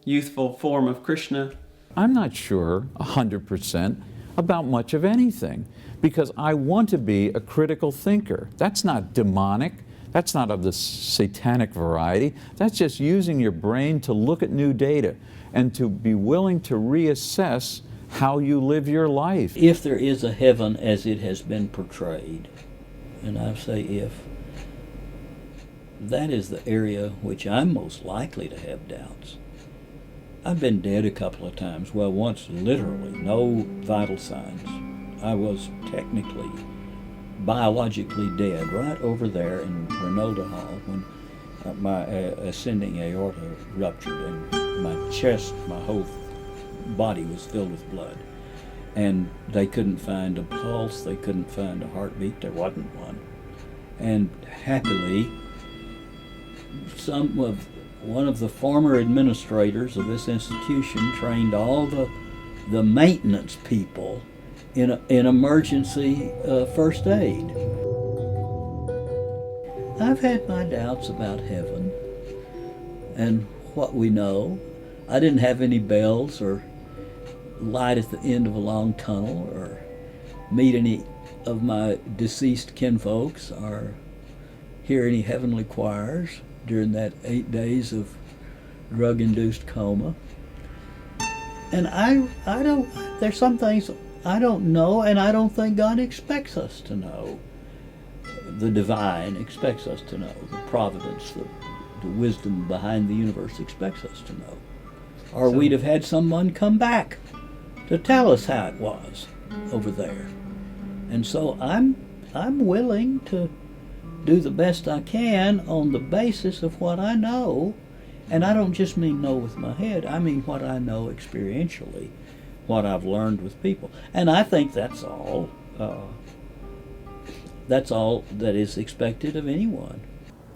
youthful form of Krishna.
I'm not sure 100% about much of anything because I want to be a critical thinker. That's not demonic. That's not of the satanic variety. That's just using your brain to look at new data and to be willing to reassess how you live your life.
If there is a heaven as it has been portrayed, and I say if, that is the area which I'm most likely to have doubts. I've been dead a couple of times. Well, once literally, no vital signs. I was technically, biologically dead right over there in Renolda Hall when my ascending aorta ruptured and my chest, my whole body was filled with blood. And they couldn't find a pulse, they couldn't find a heartbeat, there wasn't one. And happily, one of the former administrators of this institution trained all the maintenance people in emergency first aid. I've had my doubts about heaven and what we know. I didn't have any bells or light at the end of a long tunnel or meet any of my deceased kinfolks or hear any heavenly choirs during that 8 days of drug-induced coma. And I don't, there's some things I don't know, and I don't think God expects us to know. The divine expects us to know. The providence, the wisdom behind the universe expects us to know. Or we'd have had someone come back to tell us how it was over there. And so I'm willing to do the best I can on the basis of what I know. And I don't just mean know with my head, I mean what I know experientially, what I've learned with people. And I think that's all that is expected of anyone.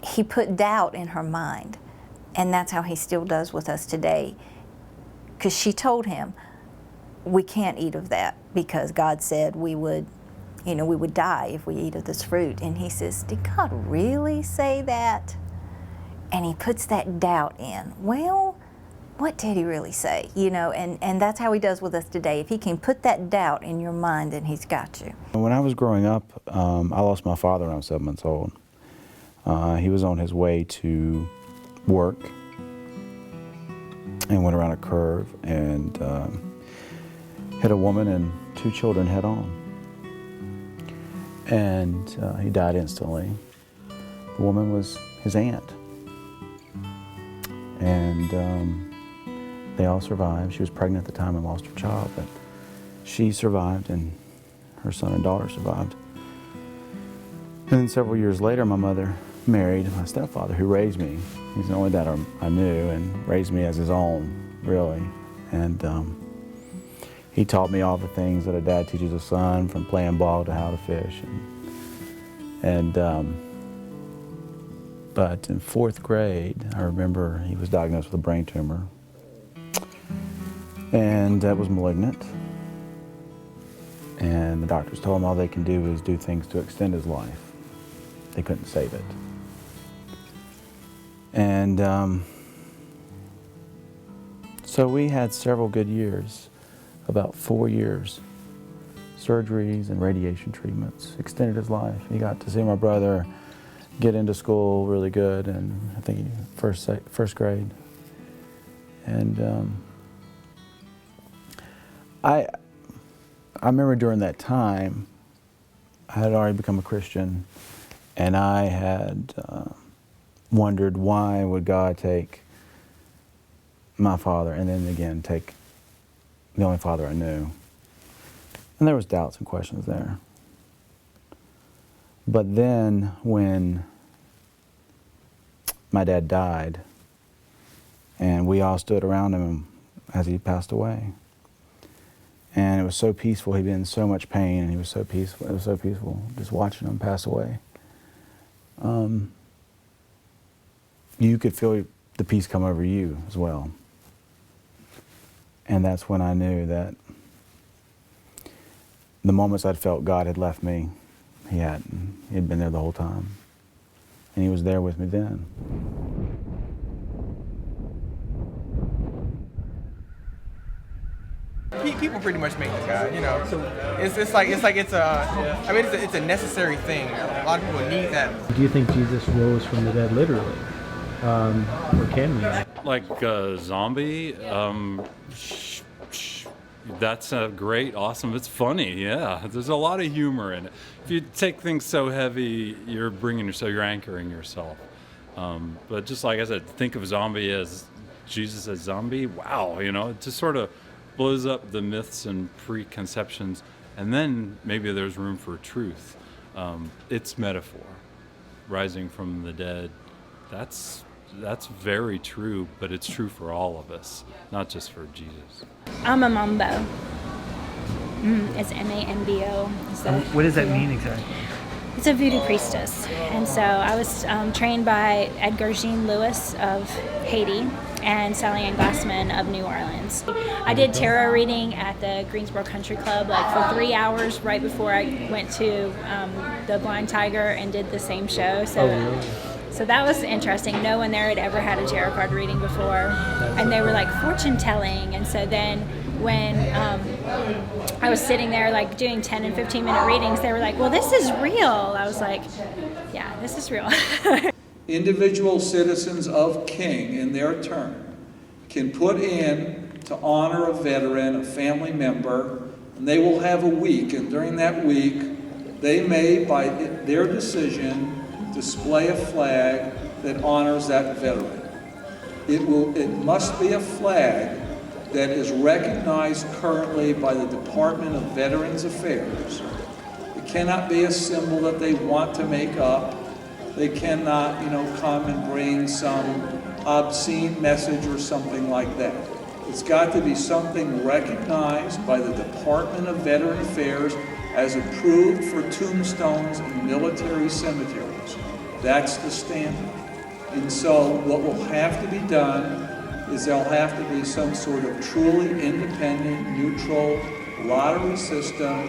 He put doubt in her mind, and that's how he still does with us today. Because she told him, we can't eat of that because God said we would die if we eat of this fruit. And he says, did God really say that? And he puts that doubt in. Well, what did he really say? And that's how he does with us today. If he can put that doubt in your mind, then he's got you.
When I was growing up, I lost my father when I was 7 months old. He was on his way to work and went around a curve and hit a woman and 2 children head on. And he died instantly. The woman was his aunt. And they all survived. She was pregnant at the time and lost her child. But she survived, and her son and daughter survived. And then several years later, my mother married my stepfather, who raised me. He's the only dad I knew, and raised me as his own, really. And he taught me all the things that a dad teaches a son, from playing ball to how to fish. But in 4th grade, I remember he was diagnosed with a brain tumor, and that was malignant. And the doctors told him all they can do is do things to extend his life. They couldn't save it. And so we had several good years, about 4 years, surgeries and radiation treatments, extended his life. He got to see my brother get into school really good, and I think first grade. And I remember during that time, I had already become a Christian, and I had wondered, why would God take my father and then again take the only father I knew? And there was doubts and questions there. But then when my dad died, and we all stood around him as he passed away, and it was so peaceful. He'd been in so much pain, and he was so peaceful. It was so peaceful just watching him pass away. You could feel the peace come over you as well. And that's when I knew that the moments I'd felt God had left me, He hadn't. He had been there the whole time. And He was there with me then.
People pretty much make the God, you know. So it's a necessary thing. A lot of people need that.
Do you think Jesus rose from the dead literally, or can we?
Like a zombie? That's great, awesome. It's funny, yeah. There's a lot of humor in it. If you take things so heavy, you're anchoring yourself. But just like I said, think of a zombie as Jesus as zombie. Wow, you know, it just sort of blows up the myths and preconceptions, and then maybe there's room for truth. It's metaphor, rising from the dead. That's very true, but it's true for all of us, not just for Jesus.
I'm a mambo. It's M-A-M-B-O.
What does that mean exactly?
It's a voodoo priestess. And so I was trained by Edgar Jean Lewis of Haiti and Sally Ann Glassman of New Orleans. I did tarot reading at the Greensboro Country Club for 3 hours right before I went to the Blind Tiger and did the same show. So that was interesting. No one there had ever had a tarot card reading before. And they were like fortune telling. And so then when I was sitting there doing 10 and 15 minute readings, they were like, well, this is real. I was like, yeah, this is real.
Individual citizens of King, in their turn, can put in to honor a veteran, a family member, and they will have a week. And during that week, they may, by their decision, display a flag that honors that veteran. It must be a flag that is recognized currently by the Department of Veterans Affairs. It cannot be a symbol that they want to make up. They cannot, come and bring some obscene message or something like that. It's got to be something recognized by the Department of Veteran Affairs as approved for tombstones in military cemeteries. That's the standard. And so what will have to be done is there'll have to be some sort of truly independent, neutral lottery system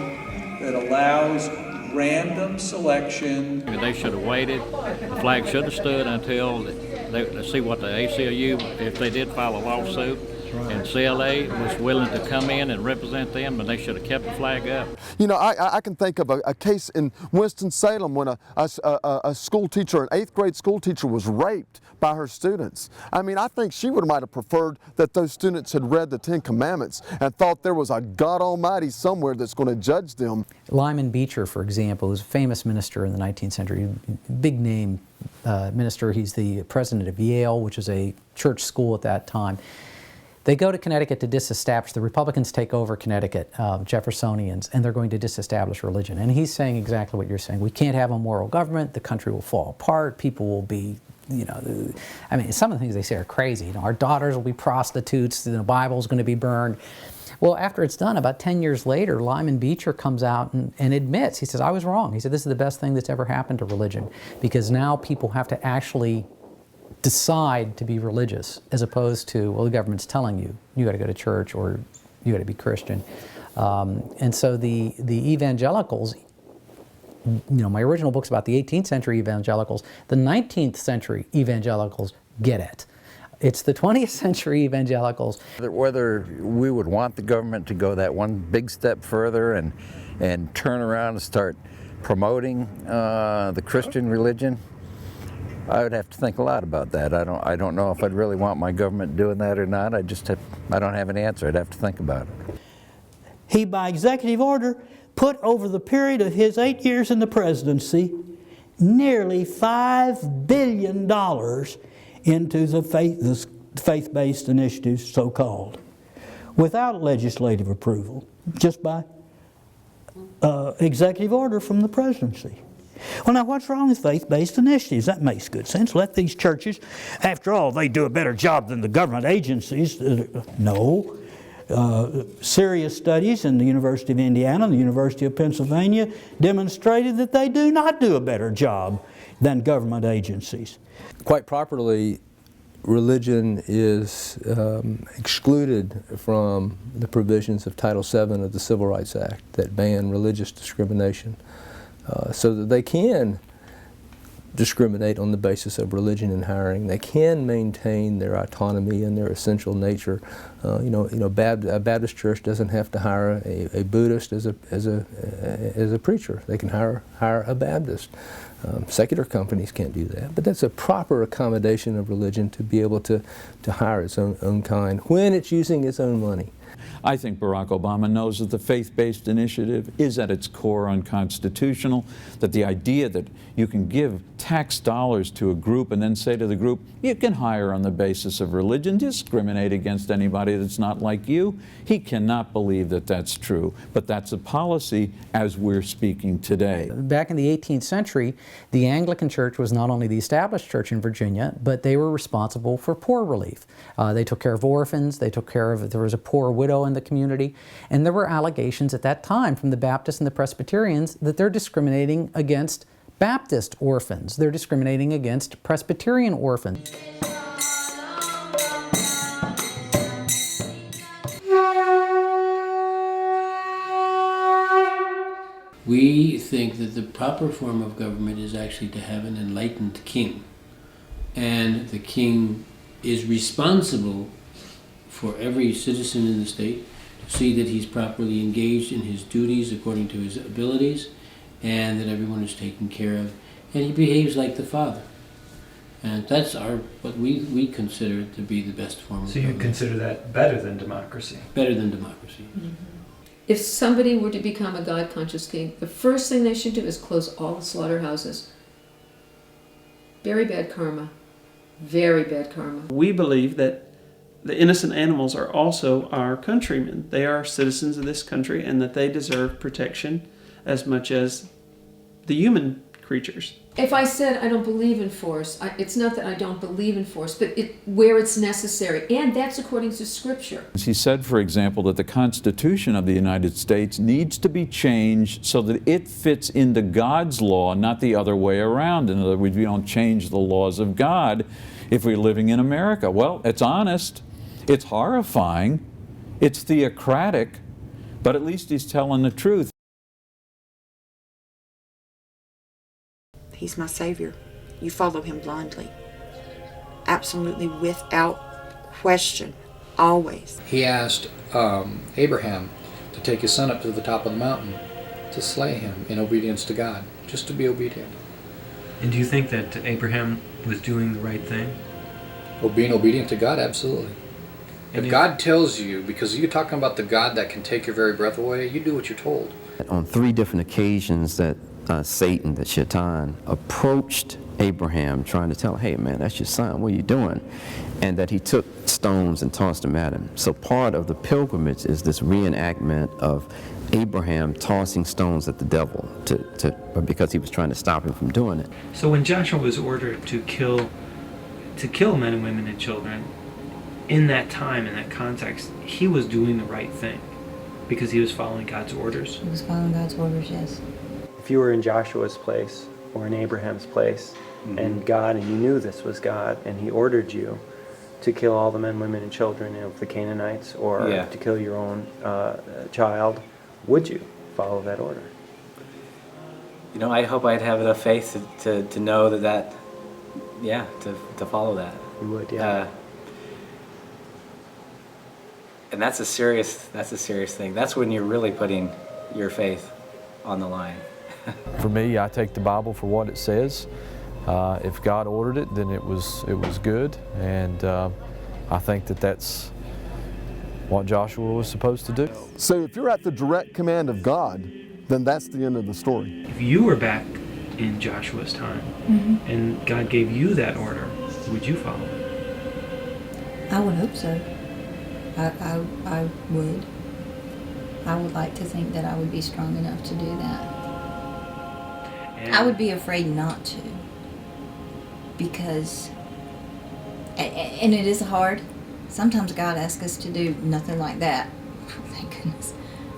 that allows random selection.
They should have waited. The flag should have stood until they see what the ACLU, if they did file a lawsuit, and CLA was willing to come in and represent them, and they should have kept the flag up.
I can think of a case in Winston-Salem when a school teacher, an 8th grade school teacher, was raped by her students. I think she might have preferred that those students had read the 10 Commandments and thought there was a God Almighty somewhere that's going to judge them.
Lyman Beecher, for example, is a famous minister in the 19th century, big name minister. He's the president of Yale, which is a church school at that time. They go to Connecticut to disestablish. The Republicans take over Connecticut, Jeffersonians, and they're going to disestablish religion. And he's saying exactly what you're saying. We can't have a moral government. The country will fall apart. People will be, I mean, some of the things they say are crazy. Our daughters will be prostitutes. The Bible's going to be burned. Well, after it's done, about 10 years later, Lyman Beecher comes out and admits, he says, I was wrong. He said, this is the best thing that's ever happened to religion, because now people have to actually decide to be religious, as opposed to, well, the government's telling you, you got to go to church or you got to be Christian. And so the evangelicals, my original book's about the 18th century evangelicals. The 19th century evangelicals get it. It's the 20th century evangelicals.
Whether we would want the government to go that one big step further and turn around and start promoting the Christian religion, I would have to think a lot about that. I don't know if I'd really want my government doing that or not. I don't have an answer. I'd have to think about it.
He, by executive order, put over the period of his 8 years in the presidency nearly $5 billion into the faith-based initiatives, so-called, without legislative approval, just by executive order from the presidency. Well, now, what's wrong with faith-based initiatives? That makes good sense. Let these churches, after all, they do a better job than the government agencies. No. Serious studies in the University of Indiana and the University of Pennsylvania demonstrated that they do not do a better job than government agencies.
Quite properly, religion is excluded from the provisions of Title VII of the Civil Rights Act that ban religious discrimination. So that they can discriminate on the basis of religion in hiring. They can maintain their autonomy and their essential nature. A Baptist church doesn't have to hire a Buddhist as a preacher. They can hire a Baptist. Secular companies can't do that, but that's a proper accommodation of religion to be able to hire its own kind when it's using its own money.
I think Barack Obama knows that the faith-based initiative is at its core unconstitutional, that the idea that you can give tax dollars to a group and then say to the group, you can hire on the basis of religion, discriminate against anybody that's not like you. He cannot believe that that's true, but that's a policy as we're speaking today.
Back in the 18th century, the Anglican Church was not only the established church in Virginia, but they were responsible for poor relief. They took care of orphans, they took care of, there was a poor widow in the community, and there were allegations at that time from the Baptists and the Presbyterians that they're discriminating against Baptist orphans. They're discriminating against Presbyterian orphans.
We think that the proper form of government is actually to have an enlightened king. And the king is responsible for every citizen in the state to see that he's properly engaged in his duties according to his abilities, and that everyone is taken care of, and he behaves like the Father. And that's what we consider to be the best form of government.
So you consider that better than democracy?
Better than democracy.
Mm-hmm. If somebody were to become a God-conscious king, the first thing they should do is close all the slaughterhouses. Very bad karma. Very bad karma.
We believe that the innocent animals are also our countrymen. They are citizens of this country, and that they deserve protection as much as the human creatures.
If I said I don't believe in force, it's not that I don't believe in force, but where it's necessary, and that's according to Scripture.
He said, for example, that the Constitution of the United States needs to be changed so that it fits into God's law, not the other way around. In other words, we don't change the laws of God if we're living in America. Well, it's honest, it's horrifying, it's theocratic, but at least he's telling the truth.
He's my Savior. You follow him blindly. Absolutely without question. Always.
He asked Abraham to take his son up to the top of the mountain to slay him in obedience to God. Just to be obedient.
And do you think that Abraham was doing the right thing?
Well, being obedient to God, absolutely. If God tells you, because you're talking about the God that can take your very breath away, you do what you're told.
On 3 different occasions that
Satan, the Shaitan, approached Abraham trying to tell him, hey man, that's your son, what are you doing? And that he took stones and tossed them at him. So part of the pilgrimage is this reenactment of Abraham tossing stones at the devil because he was trying to stop him from doing it.
So when Joshua was ordered to kill men and women and children, in that time, in that context, he was doing the right thing because he was following God's orders.
He was following God's orders, yes.
If you were in Joshua's place or in Abraham's place, and you knew this was God, and he ordered you to kill all the men, women, and children of the Canaanites, or to kill your own child, would you follow that order?
You know, I hope I'd have enough faith to know to follow that.
You would, yeah.
And that's a serious thing. That's when you're really putting your faith on the line.
For me, I take the Bible for what it says. If God ordered it, then it was good, and I think that's what Joshua was supposed to do.
So if you're at the direct command of God, then that's the end of the story.
If you were back in Joshua's time, and God gave you that order, would you follow it?
I would hope so. I would. I would like to think that I would be strong enough to do that. I would be afraid not to, because, and it is hard. Sometimes God asks us to do nothing like that, thank goodness.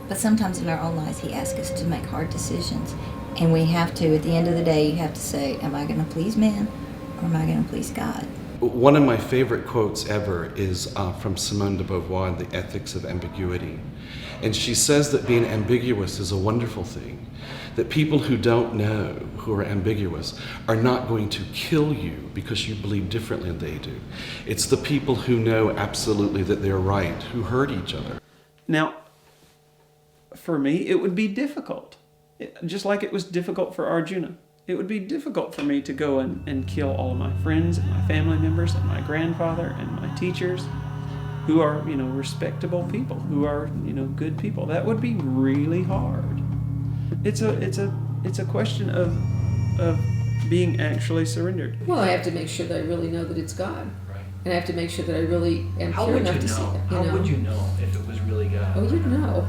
But sometimes in our own lives, He asks us to make hard decisions. And we have to, at the end of the day, you have to say, am I going to please man, or am I going to please God?
One of my favorite quotes ever is from Simone de Beauvoir in The Ethics of Ambiguity. And she says that being ambiguous is a wonderful thing, that people who don't know, who are ambiguous, are not going to kill you because you believe differently than they do. It's the people who know absolutely that they're right, who hurt each other.
Now, for me, it would be difficult. Just like it was difficult for Arjuna. It would be difficult for me to go and kill all of my friends and my family members and my grandfather and my teachers, who are, respectable people, who are, good people. That would be really hard. It's a question of being actually surrendered.
Well, I have to make sure that I really know that it's God. Right. And I have to make sure that I really am pure enough to see it.
How would you know if it was really God?
Oh, you'd know.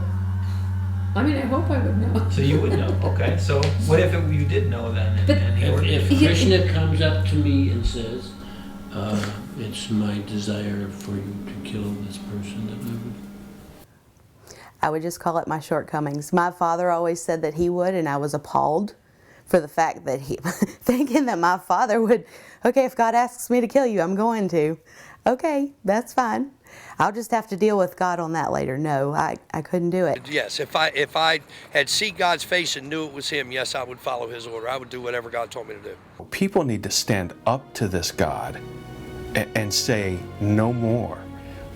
I mean, I hope I would know.
So you would know. Okay. So what if you did know then?
If Krishna comes up to me and says, it's my desire for you to kill this person, then
I would just call it my shortcomings. My father always said that he would, and I was appalled for the fact that thinking that my father would, okay, if God asks me to kill you, I'm going to. Okay, that's fine. I'll just have to deal with God on that later. No, I couldn't do it.
Yes, if I had seen God's face and knew it was Him, yes, I would follow His order. I would do whatever God told me to do.
People need to stand up to this God and say no more.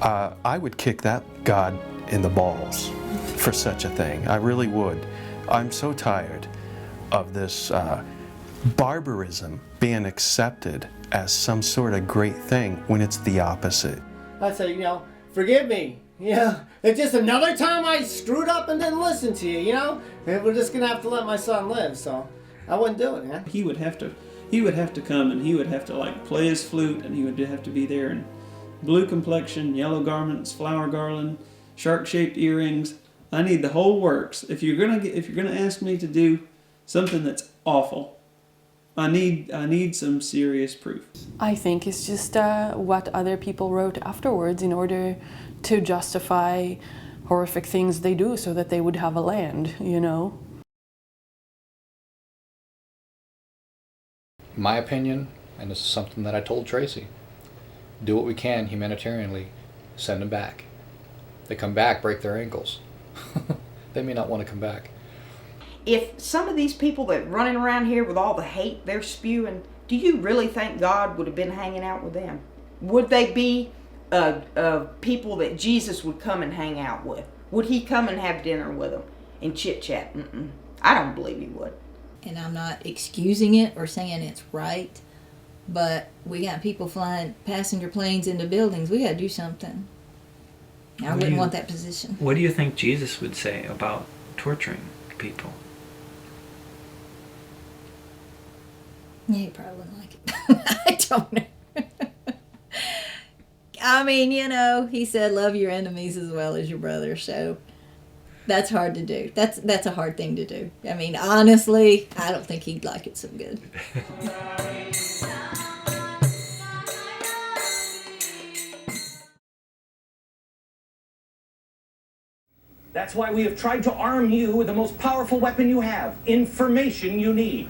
I would kick that God in the balls for such a thing. I really would. I'm so tired of this barbarism being accepted as some sort of great thing when it's the opposite.
I say, forgive me. It's just another time I screwed up and didn't listen to you, And we're just gonna have to let my son live, so I wouldn't do it, man.
He would have to come, and he would have to play his flute, and he would have to be there in blue complexion, yellow garments, flower garland, shark-shaped earrings. I need the whole works. If you're gonna ask me to do something that's awful, I need some serious proof.
I think it's just what other people wrote afterwards in order to justify horrific things they do so that they would have a land,
My opinion, and this is something that I told Tracy, do what we can humanitarianly, send them back. They come back, break their ankles. They may not want to come back.
If some of these people that running around here with all the hate they're spewing, do you really think God would have been hanging out with them? Would they be people that Jesus would come and hang out with? Would He come and have dinner with them and chit-chat? I don't believe He would.
And I'm not excusing it or saying it's right, but we got people flying passenger planes into buildings. We got to do something. I wouldn't want that position.
What do you think Jesus would say about torturing people?
Yeah, he probably wouldn't like it. I don't know. I mean, you know, he said love your enemies as well as your brother, so that's hard to do. That's a hard thing to do. I mean, honestly, I don't think he'd like it so good.
That's why we have tried to arm you with the most powerful weapon you have, information you need.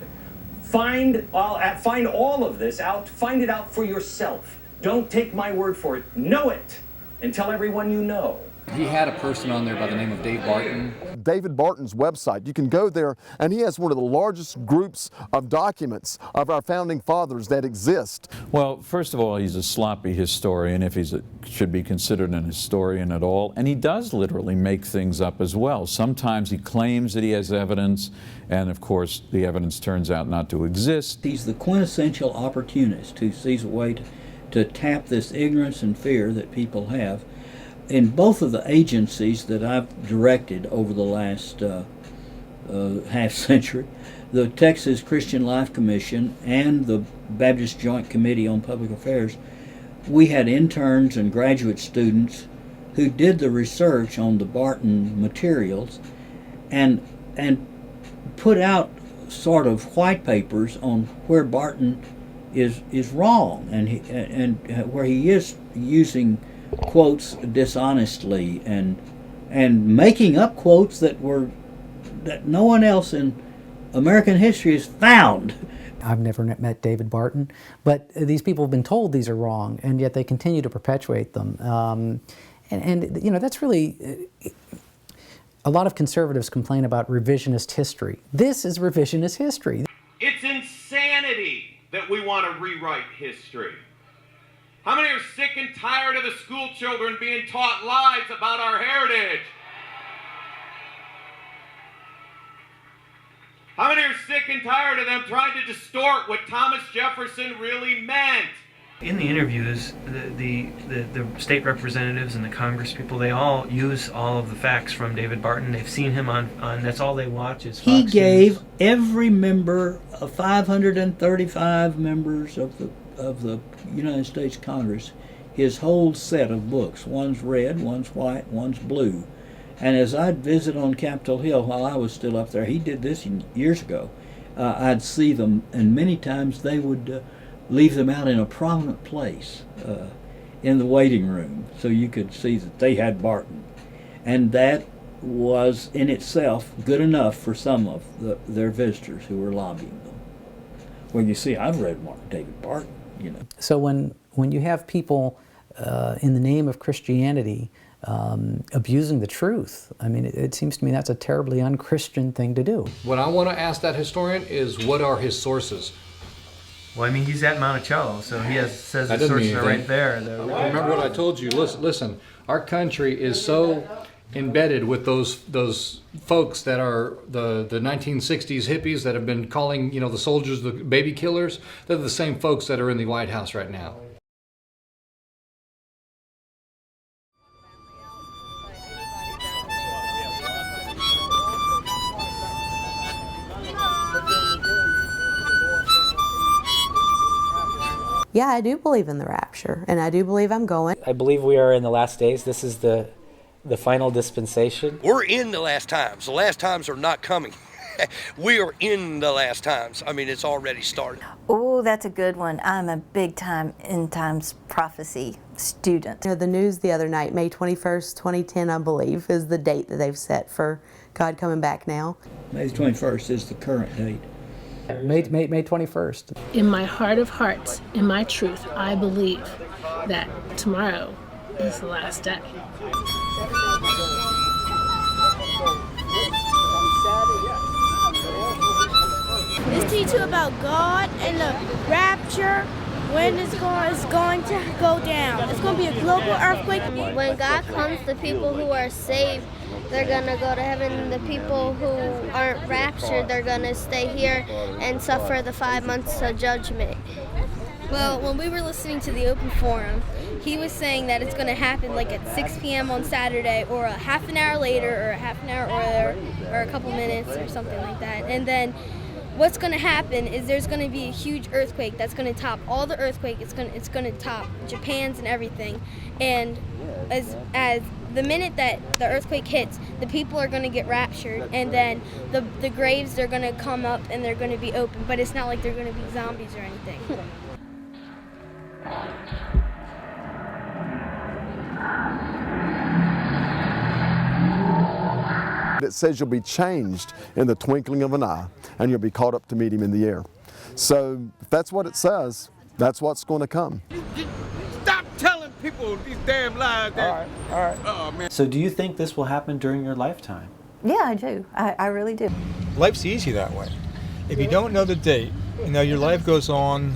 Find all of this out, find it out for yourself. Don't take my word for it. Know it, and tell everyone you know.
He had a person on there by the name of Dave Barton.
David Barton's website, you can go there, and he has one of the largest groups of documents of our founding fathers that exist.
Well, first of all, he's a sloppy historian, if he should be considered an historian at all, and he does literally make things up as well. Sometimes he claims that he has evidence, and of course the evidence turns out not to exist.
He's the quintessential opportunist who sees a way to tap this ignorance and fear that people have. In both of the agencies that I've directed over the last half century, the Texas Christian Life Commission and the Baptist Joint Committee on Public Affairs, we had interns and graduate students who did the research on the Barton materials and put out sort of white papers on where Barton is wrong and where he is using quotes dishonestly and making up quotes that no one else in American history has found.
I've never met David Barton, but these people have been told these are wrong, and yet they continue to perpetuate them. And you know, that's really, a lot of conservatives complain about revisionist history. This is revisionist history.
It's insanity that we want to rewrite history. How many are sick and tired of the school children being taught lies about our heritage? How many are sick and tired of them trying to distort what Thomas Jefferson really meant?
In the interviews, the state representatives and the Congress people, they all use all of the facts from David Barton. They've seen him on that's all they watch is Fox
He gave
News.
every member of 535 members of the United States Congress his whole set of books. One's red, one's white, one's blue. And as I'd visit on Capitol Hill while I was still up there, he did this years ago, I'd see them, and many times they would leave them out in a prominent place in the waiting room so you could see that they had Barton. And that was in itself good enough for some of their visitors who were lobbying them. Well, you see, I've read David Barton, you know.
So when you have people in the name of Christianity abusing the truth, I mean, it seems to me that's a terribly un-Christian thing to do.
What I want to ask that historian is, what are his sources?
Well, I mean, he's at Monticello, so he says the sources are right there.
Remember what I told you. Listen, our country is so embedded with those folks that are the 1960s hippies that have been calling, you know, the soldiers the baby killers. They're the same folks that are in the White House right now.
Yeah, I do believe in the rapture, and I do believe I'm going.
I believe we are in the last days. This is the final dispensation.
We're in the last times. The last times are not coming. We are in the last times. I mean, it's already started.
Oh, that's a good one. I'm a big-time end times prophecy student.
The news the other night, May 21st, 2010, I believe, is the date that they've set for God coming back now.
May 21st is the current date.
May 21st.
In my heart of hearts, in my truth, I believe that tomorrow is the last day.
This teaches you about God and the rapture, when it's going to go down. It's going to be a global earthquake.
When God comes, the people who are saved, they're going to go to heaven. The people who aren't raptured, they're going to stay here and suffer the 5 months of judgment.
Well, when we were listening to the open forum, he was saying that it's going to happen like at 6 p.m. on Saturday, or a half an hour later, or a half an hour earlier, or a couple minutes or something like that. And then what's going to happen is there's going to be a huge earthquake that's going to top all the earthquake. It's going to top Japan's and everything. And as the minute that the earthquake hits, the people are going to get raptured, and then the graves are going to come up and they're going to be open. But it's not like they're going to be zombies or anything.
It says you'll be changed in the twinkling of an eye, and you'll be caught up to meet him in the air. So if that's what it says, that's what's going to come.
Stop telling people these damn lies. All right. Oh, man.
So do you think this will happen during your lifetime?
Yeah, I do. I really do.
Life's easy that way. If you don't know the date, your life goes on,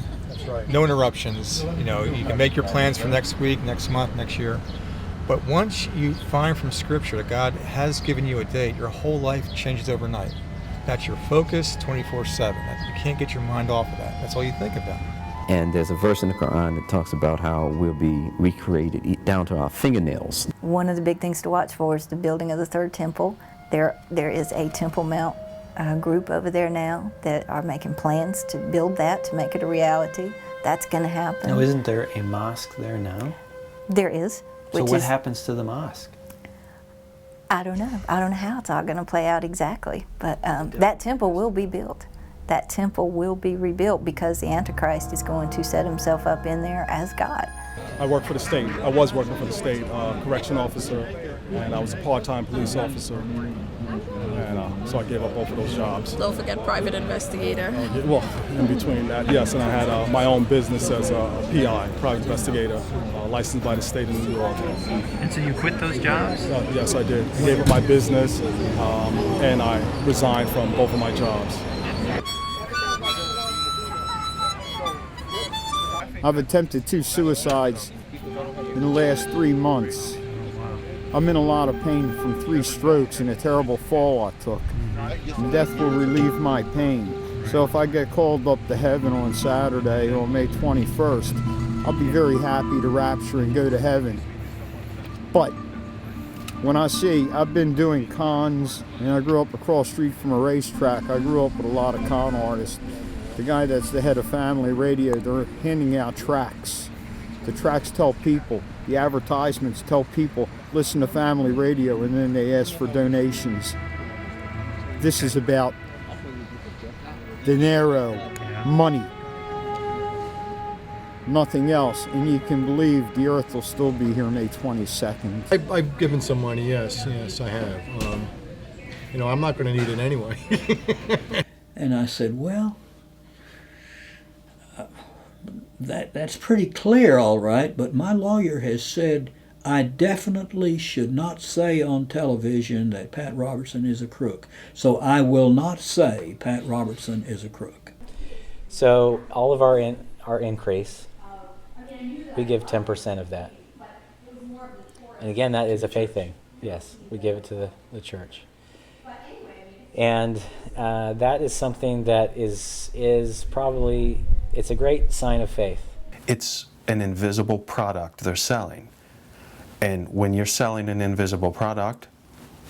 no interruptions. You can make your plans for next week, next month, next year. But once you find from Scripture that God has given you a date, your whole life changes overnight. That's your focus 24/7. You can't get your mind off of that. That's all you think about.
And there's a verse in the Quran that talks about how we'll be recreated down to our fingernails.
One of the big things to watch for is the building of the third temple. There is a Temple Mount group over there now that are making plans to build that, to make it a reality. That's going to happen.
Now, isn't there a mosque there now?
There is.
So what happens to the mosque?
I don't know. I don't know how it's all going to play out exactly. But that temple will be built. That temple will be rebuilt because the Antichrist is going to set himself up in there as God.
I work for the state. I was working for the state, correction officer, and I was a part-time police officer. And so I gave up both of those jobs.
Don't forget private investigator.
Well, in between that, yes, and I had my own business as a PI, private investigator, licensed by the state of New York.
And so you quit those jobs?
Yes, I did. I gave up my business, and I resigned from both of my jobs.
I've attempted 2 suicides in the last 3 months. I'm in a lot of pain from 3 strokes and a terrible fall I took. And death will relieve my pain. So if I get called up to heaven on Saturday or May 21st, I'll be very happy to rapture and go to heaven. But when I've been doing cons, and I grew up across the street from a racetrack. I grew up with a lot of con artists. The guy that's the head of Family Radio, they're handing out tracts. The tracts tell people, the advertisements tell people, listen to Family Radio, and then they ask for donations. This is about dinero, money, nothing else. And you can believe the earth will still be here May 22nd.
I've given some money, yes, I have. I'm not going to need it anyway.
And I said, well, that's pretty clear, all right, but my lawyer has said I definitely should not say on television that Pat Robertson is a crook. So I will not say Pat Robertson is a crook.
So all of our increase, we give 10% of that. And again, that is a faith thing. Yes, we give it to the church. And that is something that is probably, it's a great sign of faith.
It's an invisible product they're selling. And when you're selling an invisible product,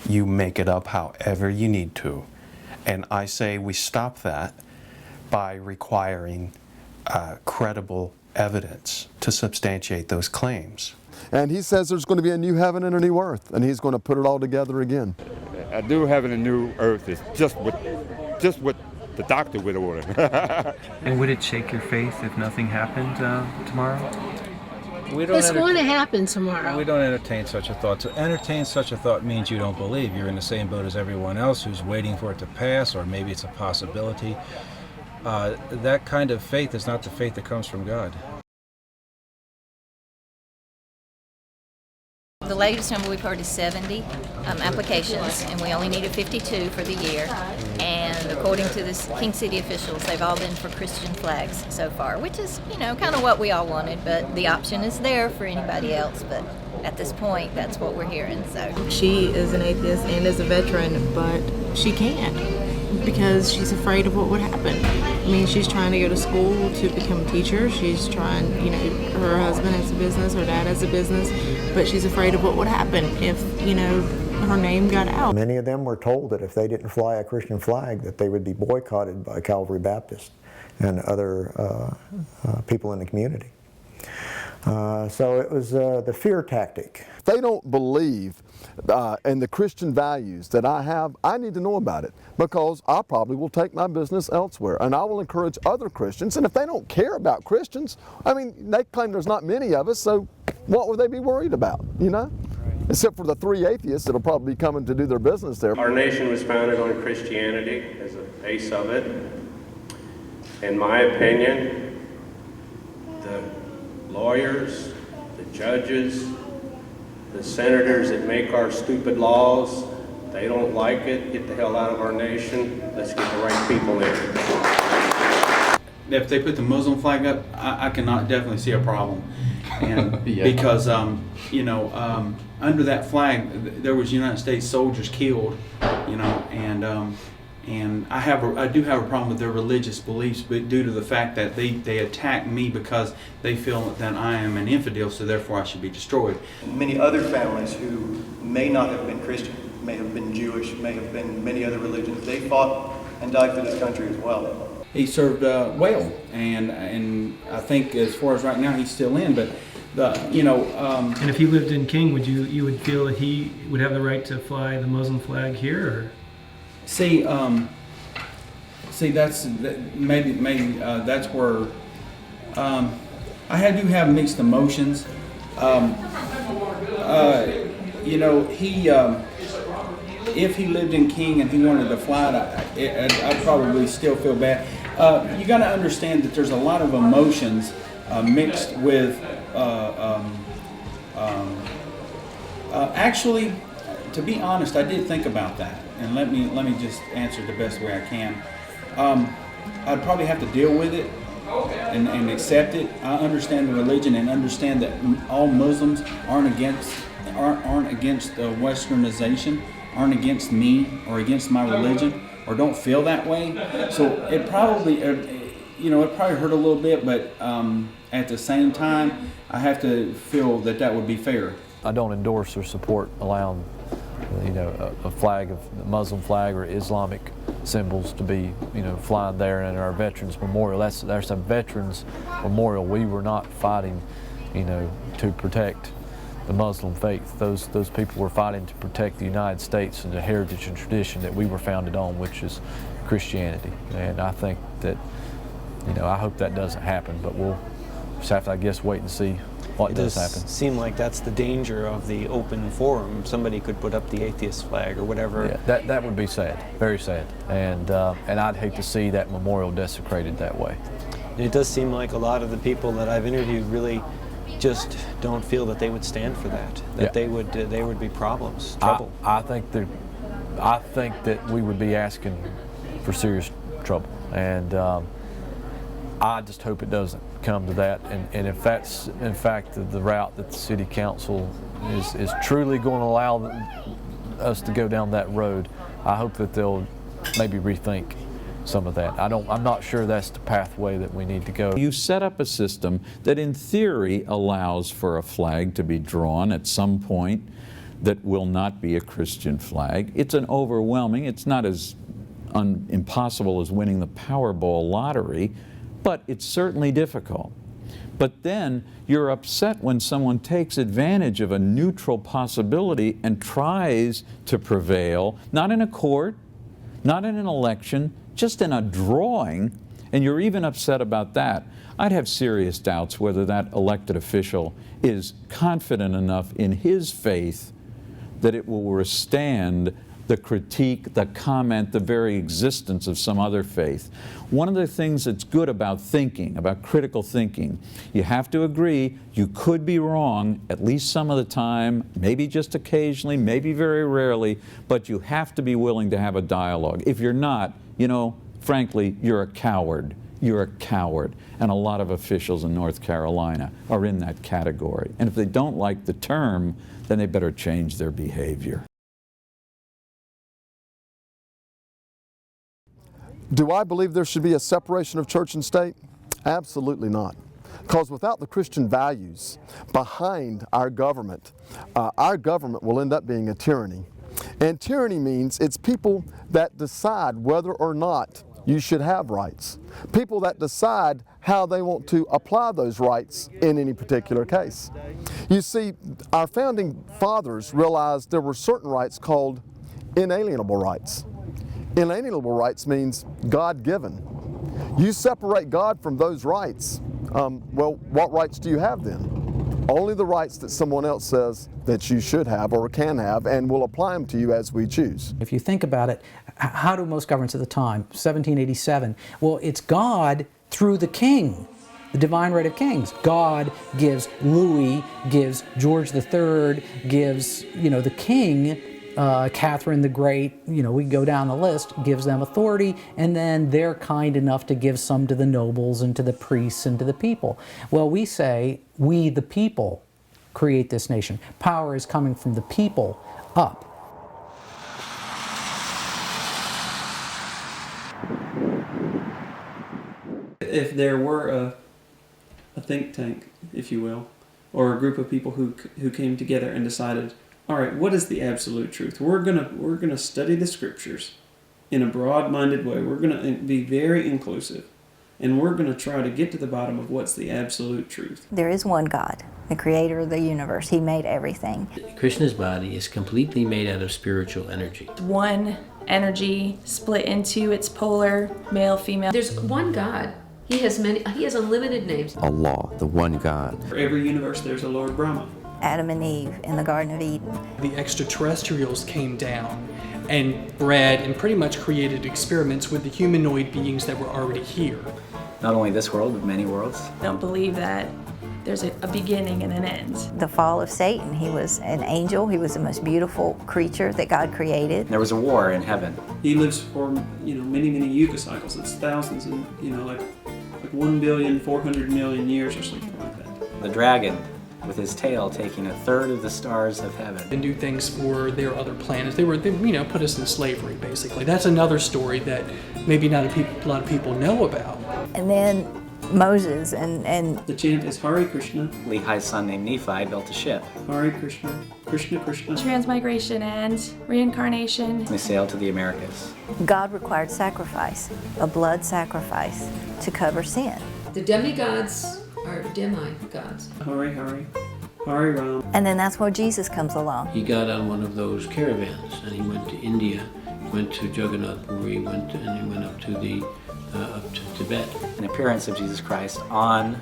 you make it up however you need to. And I say we stop that by requiring credible evidence to substantiate those claims.
And he says there's going to be a new heaven and a new earth, and he's going to put it all together again.
A new heaven and new earth is just what the doctor would order.
And would it shake your faith if nothing happened tomorrow?
It's going to happen tomorrow.
We don't entertain such a thought. To entertain such a thought means you don't believe. You're in the same boat as everyone else who's waiting for it to pass, or maybe it's a possibility. That kind of faith is not the faith that comes from God.
The latest number we've heard is 70 applications, and we only needed 52 for the year. And according to the King City officials, they've all been for Christian flags so far, which is, kind of what we all wanted, but the option is there for anybody else. But at this point, that's what we're hearing. So
She is an atheist and is a veteran, but she can't because she's afraid of what would happen. I mean, she's trying to go to school to become a teacher. She's trying, her husband has a business, her dad has a business, but she's afraid of what would happen if,
her name got out.
Many of them were told that if they didn't fly a Christian flag, that they would be boycotted by Calvary Baptist and other people in the community. So it was the fear tactic.
If they don't believe in the Christian values that I have, I need to know about it, because I probably will take my business elsewhere, and I will encourage other Christians. And if they don't care about Christians, I mean, they claim there's not many of us, so what would they be worried about, you know? Except for the 3 atheists that'll probably be coming to do their business there.
Our nation was founded on Christianity as a base of it. In my opinion, the lawyers, the judges, the senators that make our stupid laws, they don't like it. Get the hell out of our nation. Let's get the right people in.
If they put the Muslim flag up, I cannot definitely see a problem. And
Yeah.
because under that flag there was United States soldiers killed, and I do have a problem with their religious beliefs, but due to the fact that they attack me because they feel that I am an infidel, so therefore I should be destroyed.
Many other families who may not have been Christian, may have been Jewish, may have been many other religions, they fought and died for this country as well.
He served well, and I think as far as right now he's still in, but
And if he lived in King, you would feel that he would have the right to fly the Muslim flag here? Or?
See, that's maybe that's where I do have mixed emotions. If he lived in King and he wanted to fly it, I'd probably still feel bad. You got to understand that there's a lot of emotions mixed with. Actually, to be honest, I did think about that, and let me just answer the best way I can. I'd probably have to deal with it and accept it. I understand the religion and understand that all Muslims aren't against Westernization, aren't against me or against my religion, or don't feel that way. So it probably hurt a little bit, but at the same time, I have to feel that would be fair.
I don't endorse or support allowing, a flag of the Muslim flag or Islamic symbols to be, flying there in our Veterans Memorial. There's a Veterans Memorial. We were not fighting, to protect the Muslim faith. Those people were fighting to protect the United States and the heritage and tradition that we were founded on, which is Christianity. And I think that, I hope that doesn't happen, but we'll just have to, I guess, wait and see what does happen.
It does seem like that's the danger of the open forum. Somebody could put up the atheist flag or whatever.
Yeah, that would be sad, very sad. And I'd hate to see that memorial desecrated that way.
And it does seem like a lot of the people that I've interviewed really just don't feel that they would stand for that. That they would be problems, trouble.
I think that we would be asking for serious trouble, and I just hope it doesn't come to that. And if that's in fact the route that the City Council is truly going to allow us to go down that road, I hope that they'll maybe rethink some of that. I'm not sure that's the pathway that we need to go.
You set up a system that in theory allows for a flag to be drawn at some point that will not be a Christian flag. It's it's not as impossible as winning the Powerball lottery, but it's certainly difficult. But then you're upset when someone takes advantage of a neutral possibility and tries to prevail, not in a court, not in an election, just in a drawing, and you're even upset about that. I'd have serious doubts whether that elected official is confident enough in his faith that it will withstand the critique, the comment, the very existence of some other faith. One of the things that's good about thinking, about critical thinking, you have to agree you could be wrong at least some of the time, maybe just occasionally, maybe very rarely, but you have to be willing to have a dialogue. If you're not, frankly, you're a coward. You're a coward. And a lot of officials in North Carolina are in that category. And if they don't like the term, then they better change their behavior.
Do I believe there should be a separation of church and state? Absolutely not. Because without the Christian values behind our government will end up being a tyranny. And tyranny means it's people that decide whether or not you should have rights. People that decide how they want to apply those rights in any particular case. You see, our founding fathers realized there were certain rights called inalienable rights. Inalienable rights means God-given. You separate God from those rights, well, what rights do you have then? Only the rights that someone else says that you should have or can have, and we'll apply them to you as we choose.
If you think about it, how do most governments at the time, 1787, well, it's God through the king, the divine right of kings. God gives Louis, gives George III, gives, the king, Catherine the Great, we go down the list, gives them authority, and then they're kind enough to give some to the nobles and to the priests and to the people. Well, we say, we the people create this nation. Power is coming from the people up.
If there were a think tank, if you will, or a group of people who came together and decided, all right, what is the absolute truth? We're gonna study the scriptures in a broad-minded way. We're gonna be very inclusive, and we're gonna try to get to the bottom of what's the absolute truth.
There is one God, the creator of the universe. He made everything.
Krishna's body is completely made out of spiritual energy.
One energy split into its polar, male, female.
There's one God. He has unlimited names.
Allah, the one God.
For every universe, there's a Lord Brahma.
Adam and Eve in the Garden of Eden.
The extraterrestrials came down and bred and pretty much created experiments with the humanoid beings that were already here.
Not only this world, but many worlds.
Don't believe that there's a beginning and an end.
The fall of Satan, he was an angel. He was the most beautiful creature that God created.
There was a war in heaven.
He lives for many yuga cycles. It's thousands and like 1,400,000,000 years or something like that.
The dragon, with his tail taking a third of the stars of heaven.
And do things for their other planets. They put us in slavery, basically. That's another story that maybe not a lot of people know about.
And then Moses and
the chant is Hare Krishna.
Lehi's son named Nephi built a ship.
Hare Krishna, Krishna Krishna.
Transmigration and reincarnation.
They sailed to the Americas.
God required sacrifice, a blood sacrifice, to cover sin.
The demigods are demi-gods.
Hare Hare, Hare Ram.
And then that's where Jesus comes along.
He got on one of those caravans and he went to India, went to Jagannath Puri, and he went up to Tibet.
An appearance of Jesus Christ on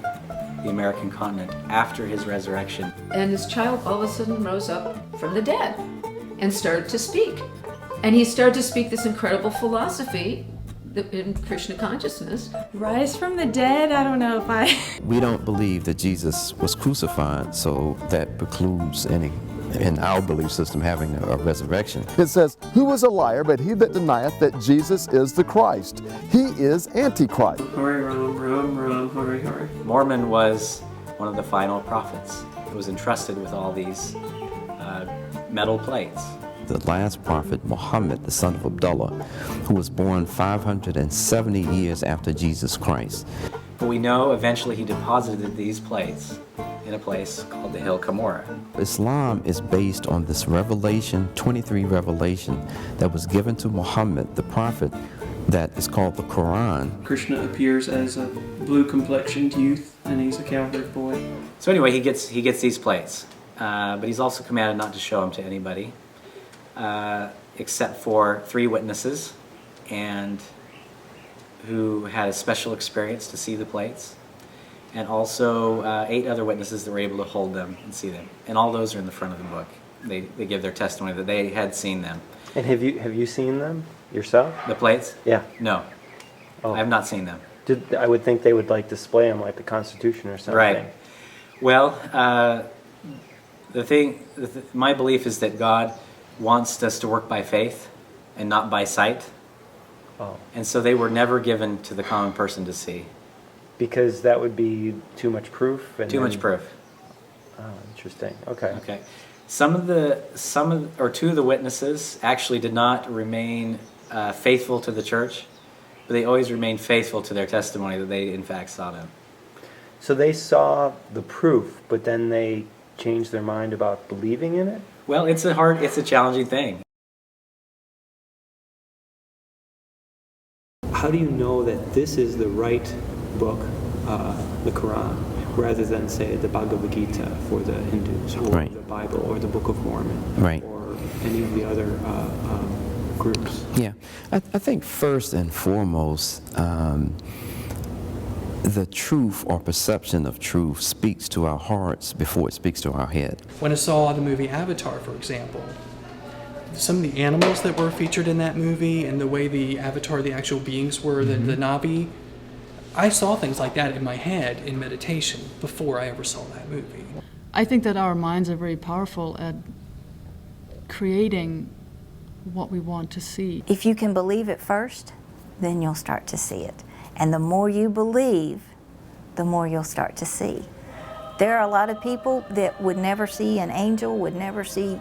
the American continent after his resurrection.
And this child all of a sudden rose up from the dead and started to speak. And he started to speak this incredible philosophy in Krishna consciousness.
Rise from the dead? I don't know if I...
We don't believe that Jesus was crucified, so that precludes any, in our belief system, having a resurrection.
It says, who is a liar but he that denieth that Jesus is the Christ? He is Antichrist.
Hare Ram, Ram Ram, Hare Hare.
Mormon was one of the final prophets. He was entrusted with all these metal plates.
The last prophet, Muhammad, the son of Abdullah, who was born 570 years after Jesus Christ.
But we know eventually he deposited these plates in a place called the Hill Cumorah.
Islam is based on this revelation, 23 revelation, that was given to Muhammad, the prophet, that is called the Quran.
Krishna appears as a blue-complexioned youth, and he's a cowherd boy.
So anyway, he gets these plates, but he's also commanded not to show them to anybody. Except for 3 witnesses and who had a special experience to see the plates, and also 8 other witnesses that were able to hold them and see them. And all those are in the front of the book. They give their testimony that they had seen them.
And have you seen them yourself?
The plates?
Yeah.
No.
Oh.
I have not seen them.
I would think they would display them like the Constitution or something.
Right. Well, my belief is that God wants us to work by faith and not by sight.
Oh.
And so they were never given to the common person to see.
Because that would be too much proof?
Too much proof.
Oh, interesting. Okay.
Okay. Two of the witnesses actually did not remain faithful to the church, but they always remained faithful to their testimony that they in fact saw them.
So they saw the proof, but then they changed their mind about believing in it?
Well, it's a challenging thing.
how do you know that this is the right book, the Quran, rather than, say, the Bhagavad Gita for the Hindus, or
Right.
the Bible, or the Book of Mormon,
Right.
or any of the other groups?
Yeah, I think first and foremost, the truth or perception of truth speaks to our hearts before it speaks to our head.
When I saw the movie Avatar, for example, some of the animals that were featured in that movie and the way the Avatar, the actual beings were, the Na'vi, I saw things like that in my head in meditation before I ever saw that movie.
I think that our minds are very powerful at creating what we want to see.
If you can believe it first, then you'll start to see it. And the more you believe, the more you'll start to see. There are a lot of people that would never see an angel, would never see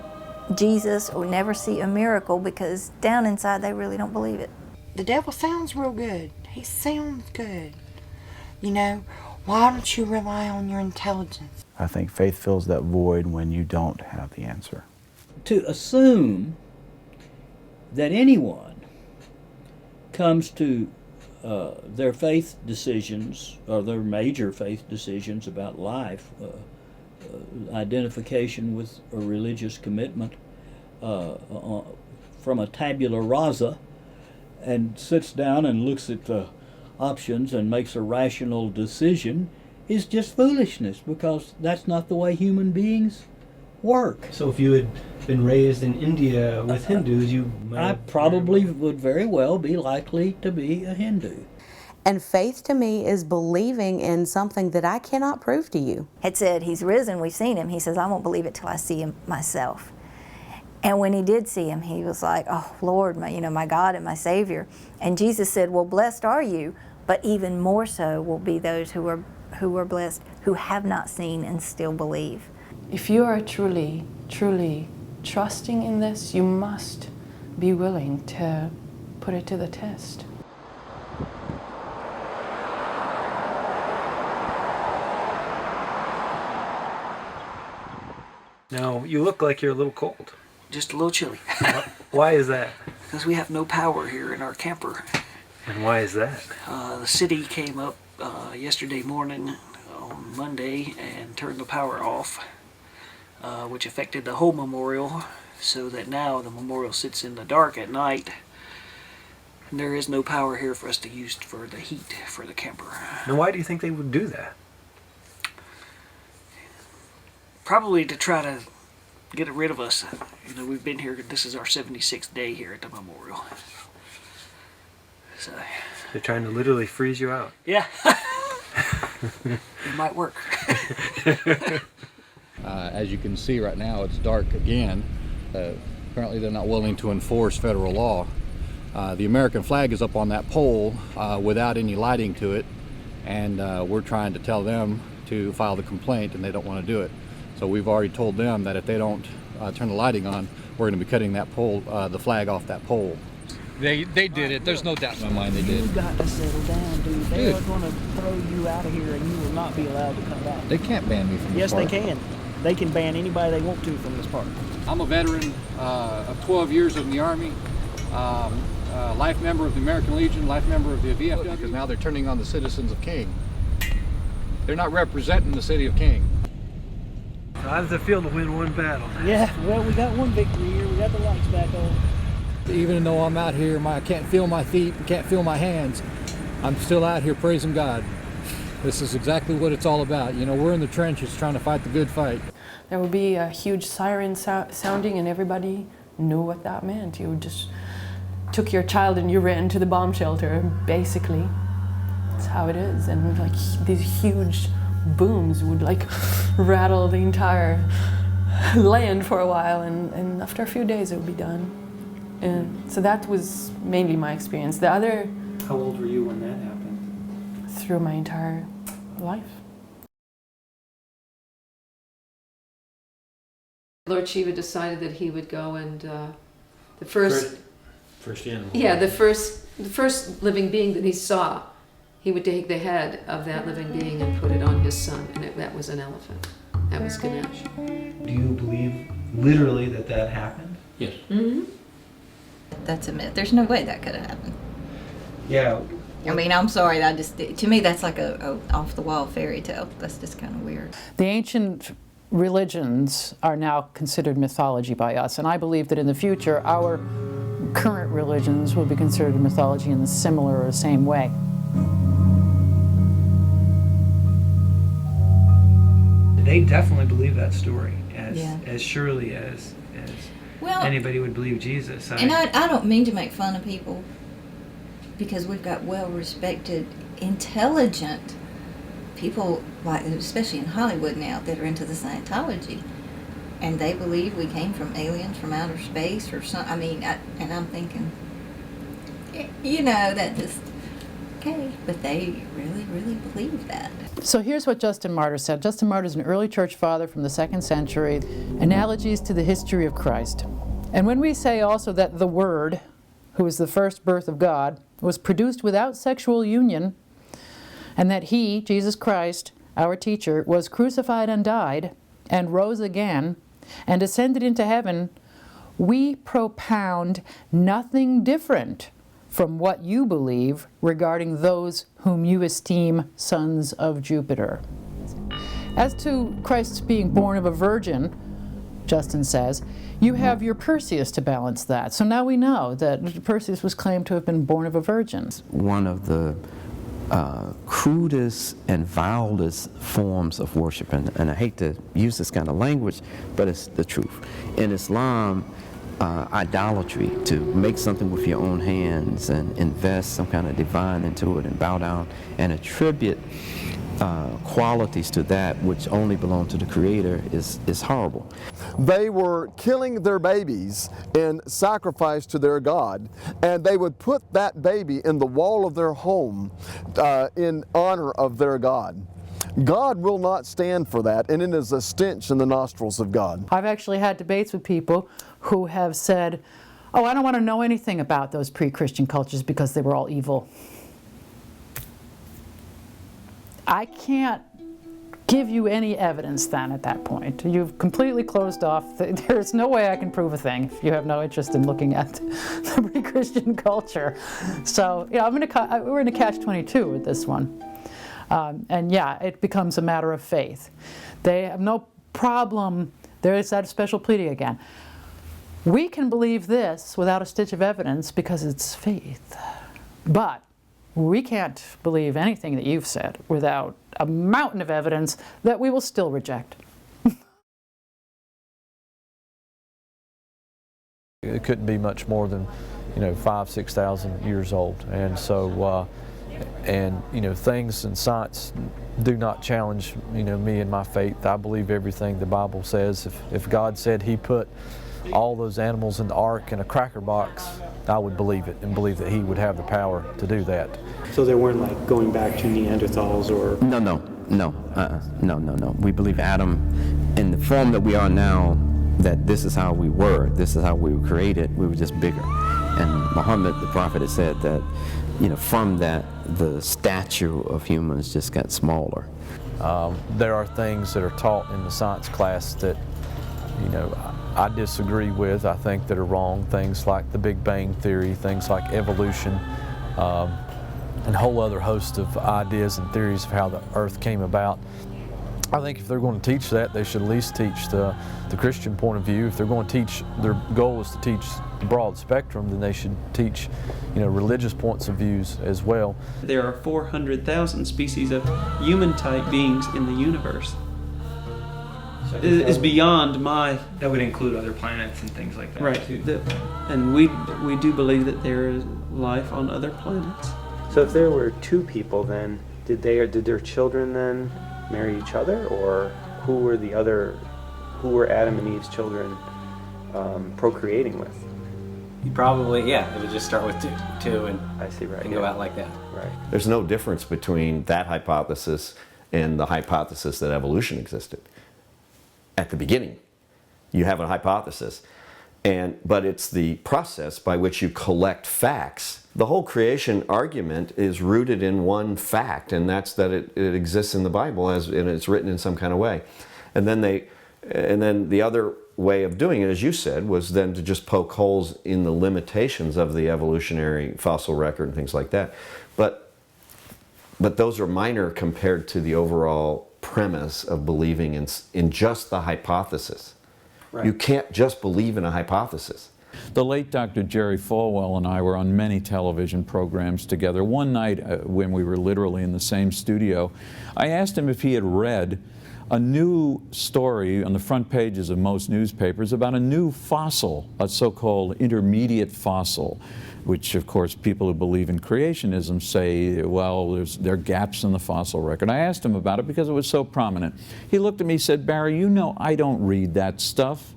Jesus, or never see a miracle because down inside they really don't believe it.
The devil sounds real good. He sounds good. You know, why don't you rely on your intelligence?
I think faith fills that void when you don't have the answer.
To assume that anyone comes to their faith decisions, or their major faith decisions about life, identification with a religious commitment, from a tabula rasa, and sits down and looks at the options and makes a rational decision, is just foolishness, because that's not the way human beings work.
So if you had been raised in India with Hindus,
I probably would very well be likely to be a Hindu.
And faith to me is believing in something that I cannot prove to you.
It said, he's risen, we've seen him. He says, I won't believe it till I see him myself. And when he did see him, he was like, oh, Lord, my God and my Savior. And Jesus said, well, blessed are you, but even more so will be those who are blessed, who have not seen and still believe.
If you are truly, truly trusting in this, you must be willing to put it to the test.
Now, you look like you're a little cold.
Just a little chilly.
Why is that?
Because we have no power here in our camper.
And why is that?
The city came up yesterday morning on Monday and turned the power off, which affected the whole memorial, so that now the memorial sits in the dark at night. And there is no power here for us to use for the heat for the camper.
Now, why do you think they would do that?
Probably to try to get rid of us. We've been here, this is our 76th day here at the memorial. So
they're trying to literally freeze you out.
Yeah. It might work.
As you can see right now, it's dark again. Apparently they're not willing to enforce federal law. The American flag is up on that pole without any lighting to it, and we're trying to tell them to file the complaint, and they don't want to do it. So we've already told them that if they don't turn the lighting on, we're going to be cutting that pole, the flag off that pole.
They did it. There's no doubt in my mind they did.
You got to settle down, dude. They are going to throw you out of here, and you will not be allowed to come back.
They can't ban me from this
Yes,
park.
they can. They can ban anybody they want to from this park.
I'm a veteran of 12 years in the Army, life member of the American Legion, life member of the VFW. Because now they're turning on the citizens of King. They're not representing the city of King.
So how does it feel to win one battle?
Yeah, well, we got one victory here. We got the lights back on.
Even though I'm out here, I can't feel my feet, can't feel my hands, I'm still out here praising God. This is exactly what it's all about. We're in the trenches trying to fight the good fight.
There would be a huge siren sounding, and everybody knew what that meant. You just took your child and you ran to the bomb shelter, basically. That's how it is. And like these huge booms would rattle the entire land for a while, and after a few days it would be done. And so that was mainly my experience. The other...
How old were you when that happened?
Through my entire life.
Lord Shiva decided that he would go and the first
animal.
Yeah, the first living being that he saw, he would take the head of that living being and put it on his son, and that was an elephant. That was Ganesh.
Do you believe literally that happened?
Yes.
Mm-hmm.
That's a myth. There's no way that could have happened.
Yeah.
I mean, I'm sorry, to me that's like a off-the-wall fairy tale. That's just kind of weird.
The ancient religions are now considered mythology by us, and I believe that in the future our current religions will be considered mythology in the similar or same way.
They definitely believe that story as surely as anybody would believe Jesus.
And I don't mean to make fun of people, because we've got well-respected, intelligent people, like especially in Hollywood now, that are into the Scientology, and they believe we came from aliens from outer space or something. I mean, and I'm thinking, that just okay, but they really, really believe that.
So here's what Justin Martyr said. Justin Martyr is an early church father from the 2nd century. Analogies to the history of Christ. And when we say also that the Word, who is the first birth of God, was produced without sexual union, and that He, Jesus Christ, our teacher, was crucified and died, and rose again, and ascended into heaven, we propound nothing different from what you believe regarding those whom you esteem sons of Jupiter. As to Christ's being born of a virgin, Justin says, you have your Perseus to balance that. So now we know that Perseus was claimed to have been born of a virgin.
One of the crudest and vilest forms of worship, and I hate to use this kind of language, but it's the truth. In Islam, idolatry, to make something with your own hands and invest some kind of divine into it and bow down and attribute qualities to that which only belong to the Creator is horrible.
They were killing their babies in sacrifice to their God, and they would put that baby in the wall of their home in honor of their God. God will not stand for that, and it is a stench in the nostrils of God.
I've actually had debates with people who have said, oh, I don't want to know anything about those pre-Christian cultures because they were all evil. I can't give you any evidence then at that point. You've completely closed off. There's no way I can prove a thing if you have no interest in looking at the pre-Christian culture. So, we're in a catch-22 with this one. And yeah, it becomes a matter of faith. They have no problem. There is that special pleading again. We can believe this without a stitch of evidence because it's faith. But we can't believe anything that you've said without a mountain of evidence that we will still reject.
It couldn't be much more than, 5,000, 6,000 years old, and so, things in science do not challenge, me and my faith. I believe everything the Bible says. If God said He put all those animals in the ark in a cracker box, I would believe it and believe that He would have the power to do that.
So they weren't like going back to Neanderthals or...
No. We believe Adam, in the form that we are now, that this is how we were, this is how we were created, we were just bigger. And Muhammad, the prophet, has said that, from that, the stature of humans just got smaller.
There are things that are taught in the science class that, I disagree with, I think that are wrong. Things like the Big Bang Theory, things like evolution, and a whole other host of ideas and theories of how the Earth came about. I think if they're going to teach that, they should at least teach the Christian point of view. If they're going to teach, their goal is to teach the broad spectrum, then they should teach, religious points of views as well.
There are 400,000 species of human-type beings in the universe. So it's beyond my...
That would include other planets and things like that.
Right.
Too.
And we do believe that there is life on other planets.
So if there were two people, then did their children then marry each other, or who were Adam and Eve's children procreating with?
Probably, it would just start with two and
I see, right,
and go out like that.
Right.
There's no difference between that hypothesis and the hypothesis that evolution existed. At the beginning, you have a hypothesis, but it's the process by which you collect facts. The whole creation argument is rooted in one fact, and that's that it exists in the Bible and it's written in some kind of way. And then the other way of doing it, as you said, was then to just poke holes in the limitations of the evolutionary fossil record and things like that. But but those are minor compared to the overall premise of believing in just the hypothesis.
Right.
You can't just believe in a hypothesis.
The late Dr. Jerry Falwell and I were on many television programs together. One night, when we were literally in the same studio, I asked him if he had read a new story on the front pages of most newspapers about a new fossil, a so-called intermediate fossil, which of course people who believe in creationism say, well, there are gaps in the fossil record. I asked him about it because it was so prominent. He looked at me and said, Barry, you know I don't read that stuff.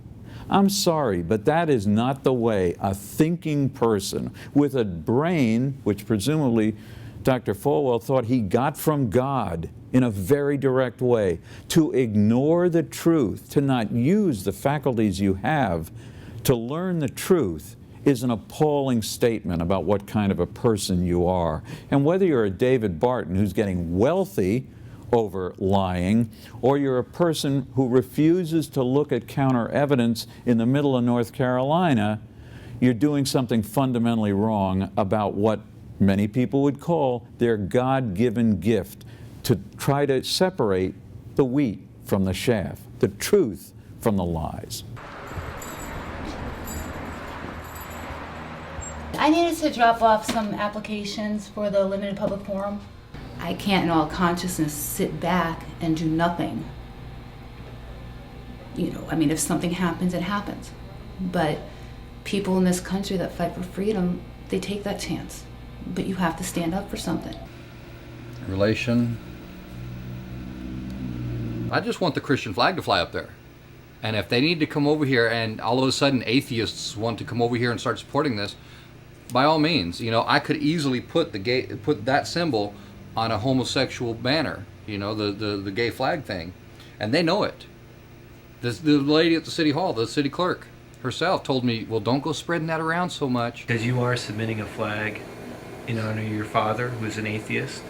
I'm sorry, but that is not the way a thinking person with a brain, which presumably Dr. Falwell thought he got from God in a very direct way, to ignore the truth, to not use the faculties you have to learn the truth, is an appalling statement about what kind of a person you are. And whether you're a David Barton who's getting wealthy over lying, or you're a person who refuses to look at counter evidence in the middle of North Carolina, you're doing something fundamentally wrong about what many people would call their God-given gift, to try to separate the wheat from the chaff, the truth from the lies.
I needed to drop off some applications for the limited public forum. I can't in all consciousness sit back and do nothing. You know, I mean, if something happens, it happens. But people in this country that fight for freedom, they take that chance. But you have to stand up for something.
Relation. I just want the Christian flag to fly up there. And if they need to come over here and all of a sudden atheists want to come over here and start supporting this, by all means, you know, I could easily put that symbol on a homosexual banner, you know, the gay flag thing, and they know it. The lady at the city hall, the city clerk herself, told me, well, don't go spreading that around so much.
Because you are submitting a flag in honor of your father, who is an atheist,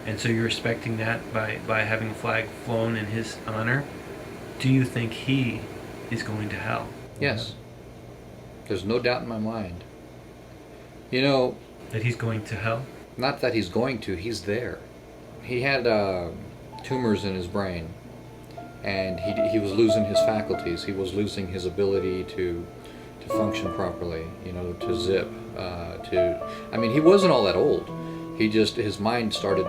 and so you're respecting that by having a flag flown in his honor. Do you think he is going to hell?
Yes. There's no doubt in my mind. You know...
That he's going to hell?
Not that he's going to, he's there. He had tumors in his brain, and he was losing his faculties. He was losing his ability to function properly, you know, to zip, I mean, he wasn't all that old. He just, his mind started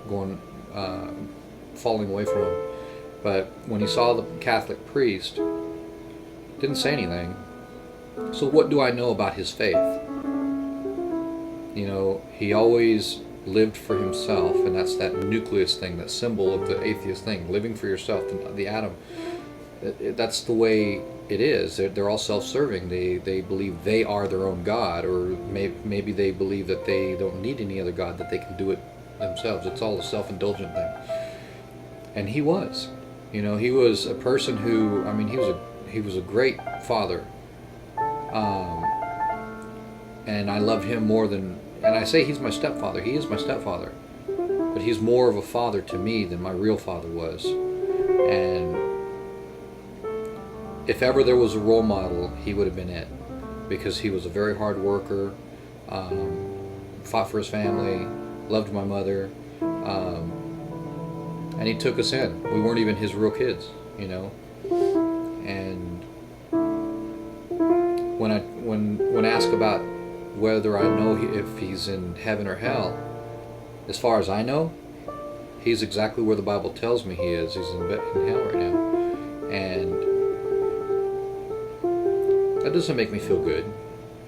going, falling away from him. But when he saw the Catholic priest, didn't say anything. So what do I know about his faith? You know, he always lived for himself, and that's that nucleus thing, that symbol of the atheist thing, living for yourself, the atom. That's the way it is. They're all self-serving. They believe they are their own God, or maybe they believe that they don't need any other God, that they can do it themselves. It's all a self-indulgent thing. And he was. You know, he was a person who, I mean, he was a great father. And I loved him more than, and I say he's my stepfather. He is my stepfather. But he's more of a father to me than my real father was. And if ever there was a role model, he would have been it. Because he was a very hard worker, fought for his family, loved my mother, and he took us in. We weren't even his real kids, you know. And when asked about whether I know if he's in heaven or hell, as far as I know, he's exactly where the Bible tells me he is. He's in hell right now. And that doesn't make me feel good.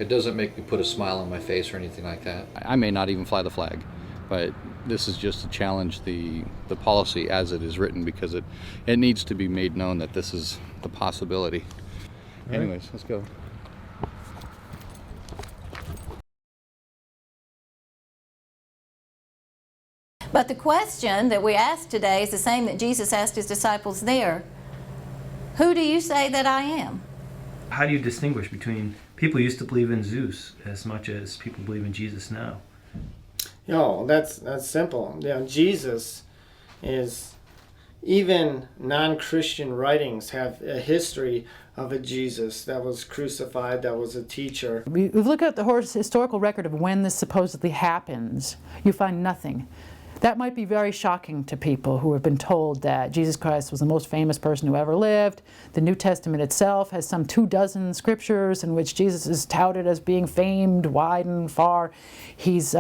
It doesn't make me put a smile on my face or anything like that. I may not even fly the flag, but this is just to challenge the policy as it is written, because it needs to be made known that this is the possibility. Right. Anyways, let's go.
But the question that we asked today is the same that Jesus asked his disciples there. Who do you say that I am?
How do you distinguish between people who used to believe in Zeus as much as people believe in Jesus now?
No, that's simple. You know, Jesus is, even non-Christian writings have a history of a Jesus that was crucified, that was a teacher.
If you look at the historical record of when this supposedly happens, you find nothing. That might be very shocking to people who have been told that Jesus Christ was the most famous person who ever lived. The New Testament itself has some 24 scriptures in which Jesus is touted as being famed wide and far. He's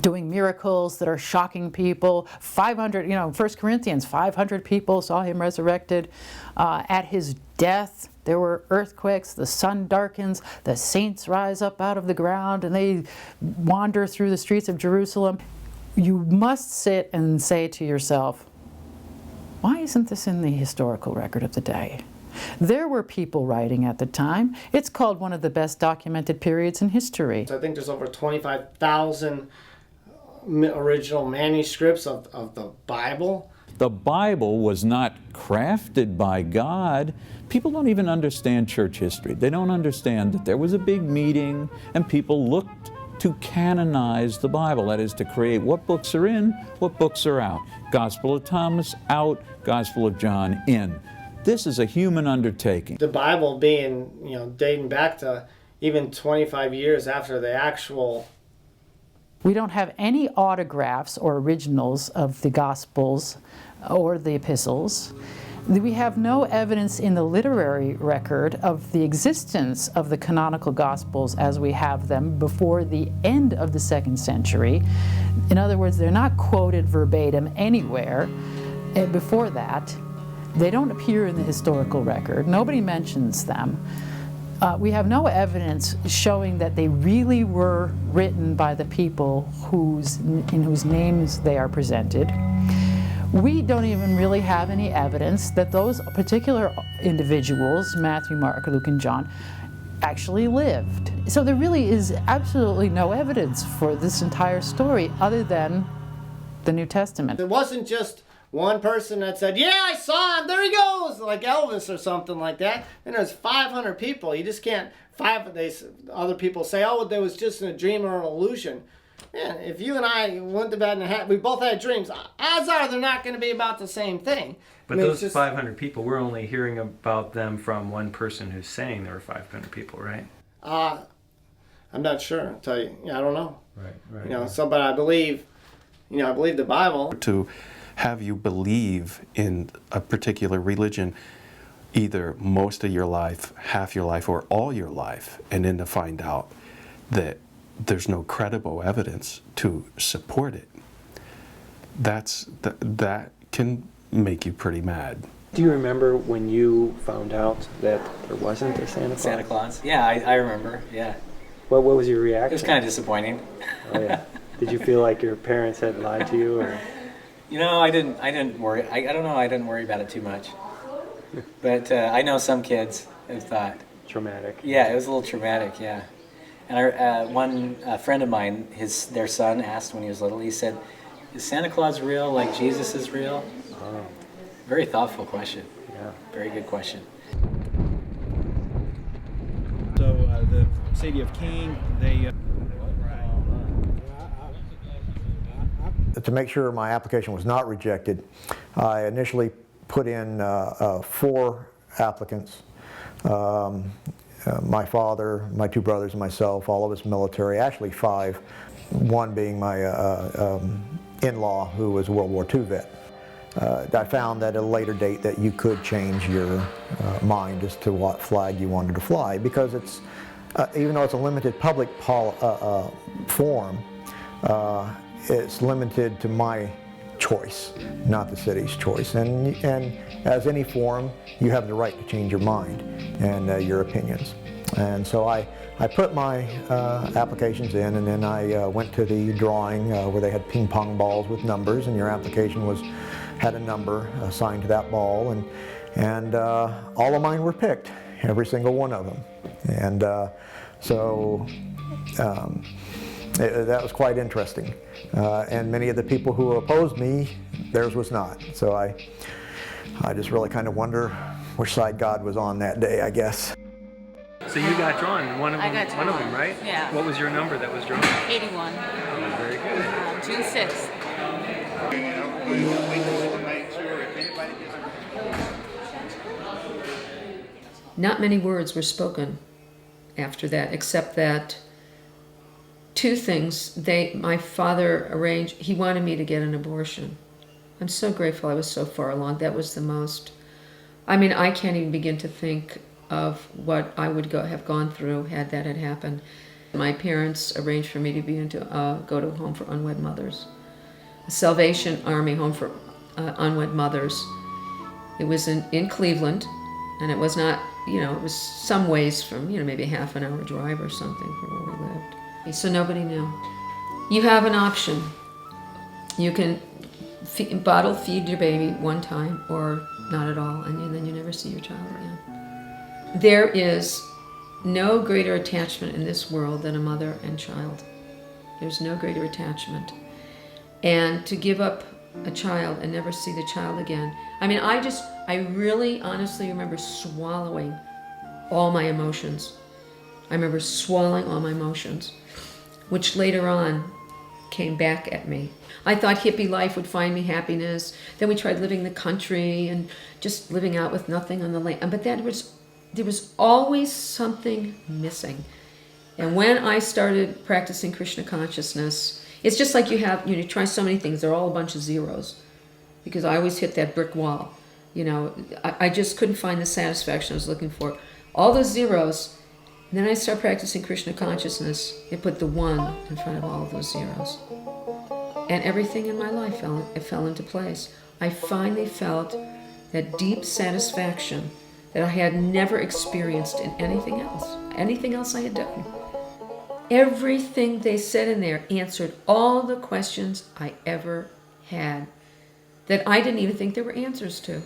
doing miracles that are shocking people. 500, 1 Corinthians, 500 people saw him resurrected. At his death, there were earthquakes, the sun darkens, the saints rise up out of the ground, and they wander through the streets of Jerusalem. You must sit and say to yourself, why isn't this in the historical record of the day? There were people writing at the time. It's called one of the best documented periods in history.
I think there's over 25,000 original manuscripts of the Bible.
The Bible was not crafted by God. People don't even understand church history. They don't understand that there was a big meeting and people looked to canonize the Bible, that is, to create what books are in, what books are out. Gospel of Thomas out, Gospel of John in. This is a human undertaking.
The Bible being, dating back to even 25 years after the actual.
We don't have any autographs or originals of the Gospels or the epistles. We have no evidence in the literary record of the existence of the canonical Gospels as we have them before the end of the 2nd century. In other words, they're not quoted verbatim anywhere before that. They don't appear in the historical record. Nobody mentions them. We have no evidence showing that they really were written by the people in whose names they are presented. We don't even really have any evidence that those particular individuals, Matthew, Mark, Luke, and John, actually lived. So there really is absolutely no evidence for this entire story other than the New Testament.
It wasn't just one person that said, yeah, I saw him, there he goes, like Elvis or something like that. And there's 500 people. You just can't, other people say, oh, there was just a dream or an illusion. Man, if you and I went to bed and we both had dreams, odds are they're not going to be about the same thing.
But those 500 people, we're only hearing about them from one person who's saying there were 500 people, right?
I'm not sure. I'll tell you. I don't know.
Right.
But I believe, I believe the Bible.
To have you believe in a particular religion either most of your life, half your life, or all your life, and then to find out that there's no credible evidence to support it, that can make you pretty mad.
Do you remember when you found out that there wasn't a Santa Claus?
Santa Claus? Yeah, I remember, yeah.
What was your reaction?
It was kind of disappointing.
Oh yeah. Did you feel like your parents had lied to you, or?
I didn't worry. I don't know. I didn't worry about it too much. But I know some kids have thought.
Traumatic.
Yeah, it was a little traumatic. Yeah. And one friend of mine, their son asked when he was little. He said, "Is Santa Claus real? Like Jesus is real?"
Oh.
Very thoughtful question.
Yeah.
Very good question.
So the city of King, they.
To make sure my application was not rejected, I initially put in 4 applicants. My father, my 2 brothers, and myself, all of us military, actually 5, one being my in-law who was a World War II vet. I found at a later date that you could change your mind as to what flag you wanted to fly, because it's, even though it's a limited public forum, it's limited to my choice, not the city's choice. And as any forum, you have the right to change your mind and your opinions. And so I put my applications in, and then I went to the drawing where they had ping pong balls with numbers, and your application had a number assigned to that ball, and all of mine were picked, every single one of them. And that was quite interesting. And many of the people who opposed me, theirs was not. So I just really kind of wonder which side God was on that day, I guess.
So you got drawn, one of them, right?
Yeah.
What was your number that was drawn?
81.
Oh, very good.
June 6th.
Not many words were spoken after that, except that two things. My father arranged, he wanted me to get an abortion. I'm so grateful I was so far along. That was the most, I mean, I can't even begin to think of what I would have gone through had that had happened. My parents arranged for me to go to a home for unwed mothers, a Salvation Army home for unwed mothers. It was in Cleveland, and it was not, it was some ways from, maybe a half an hour drive or something from where we lived. So nobody knew. You have an option. You can bottle feed your baby one time or not at all, and then you never see your child again. There is no greater attachment in this world than a mother and child. There's no greater attachment. And to give up a child and never see the child again. I mean, I really honestly remember swallowing all my emotions. I remember swallowing all my emotions, which later on came back at me. I thought hippie life would find me happiness. Then we tried living in the country and just living out with nothing on the land. But there was always something missing. And when I started practicing Krishna consciousness, it's just like you try so many things, they're all a bunch of zeros. Because I always hit that brick wall. I just couldn't find the satisfaction I was looking for. All those zeros, and then I started practicing Krishna consciousness, it put the one in front of all of those zeros. And everything in my life fell into place. I finally felt that deep satisfaction that I had never experienced in anything else I had done. Everything they said in there answered all the questions I ever had that I didn't even think there were answers to.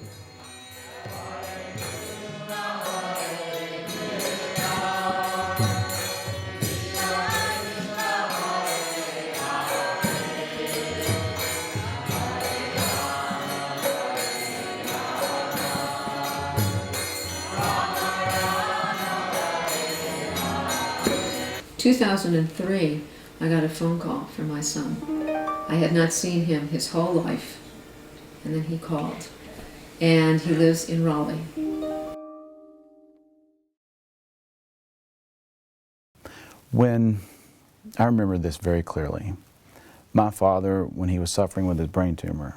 In 2003, I got a phone call from my son. I had not seen him his whole life, and then he called. And he lives in Raleigh.
I remember this very clearly. My father, when he was suffering with his brain tumor,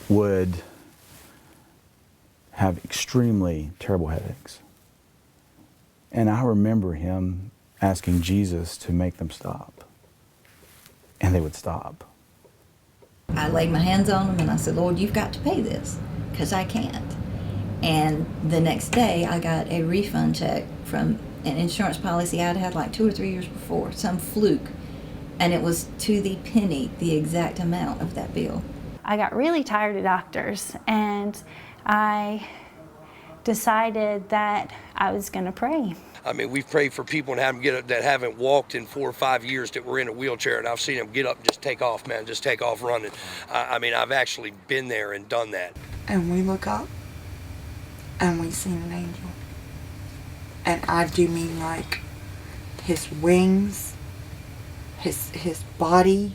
would have extremely terrible headaches. And I remember him asking Jesus to make them stop. And they would stop.
I laid my hands on them and I said, Lord, you've got to pay this, because I can't. And the next day I got a refund check from an insurance policy I'd had like 2 or 3 years before, some fluke. And it was to the penny, the exact amount of that bill.
I got really tired of doctors, and I decided that I was going to pray.
I mean, we've prayed for people and had them get up that haven't walked in 4 or 5 years that were in a wheelchair, and I've seen them get up and just take off, man, just take off running. I mean, I've actually been there and done that.
And we look up and we see an angel. And I do mean like his wings, his body.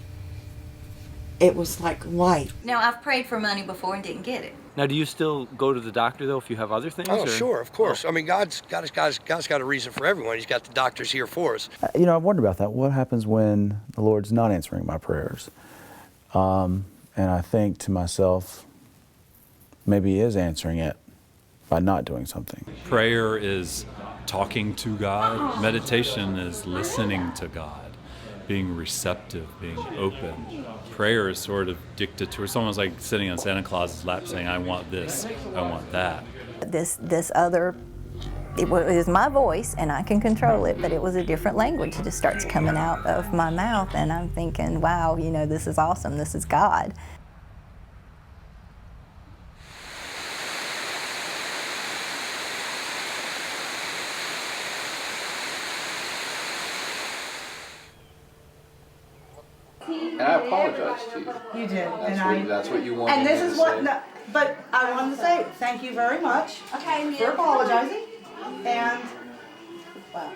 It was like light.
Now, I've prayed for money before and didn't get it.
Now, do you still go to the doctor, though, if you have other things?
Oh,
or?
sure, of course. I mean, God's got a reason for everyone. He's got the doctors here for us. I've wondered about that. What happens when the Lord's not answering my prayers? And I think to myself, maybe He is answering it by not doing something.
Prayer is talking to God. Meditation is listening to God, being receptive, being open. Prayer is sort of dictatorial. It's almost like sitting on Santa Claus's lap saying, I want this, I want that.
This other, it was my voice and I can control it, but it was a different language. It just starts coming out of my mouth and I'm thinking, wow, this is awesome, this is God.
And I apologize to you.
You did.
That's what you wanted.
And this
me
is
to
what,
say.
no, but I wanted to say thank you very much for apologizing. And well,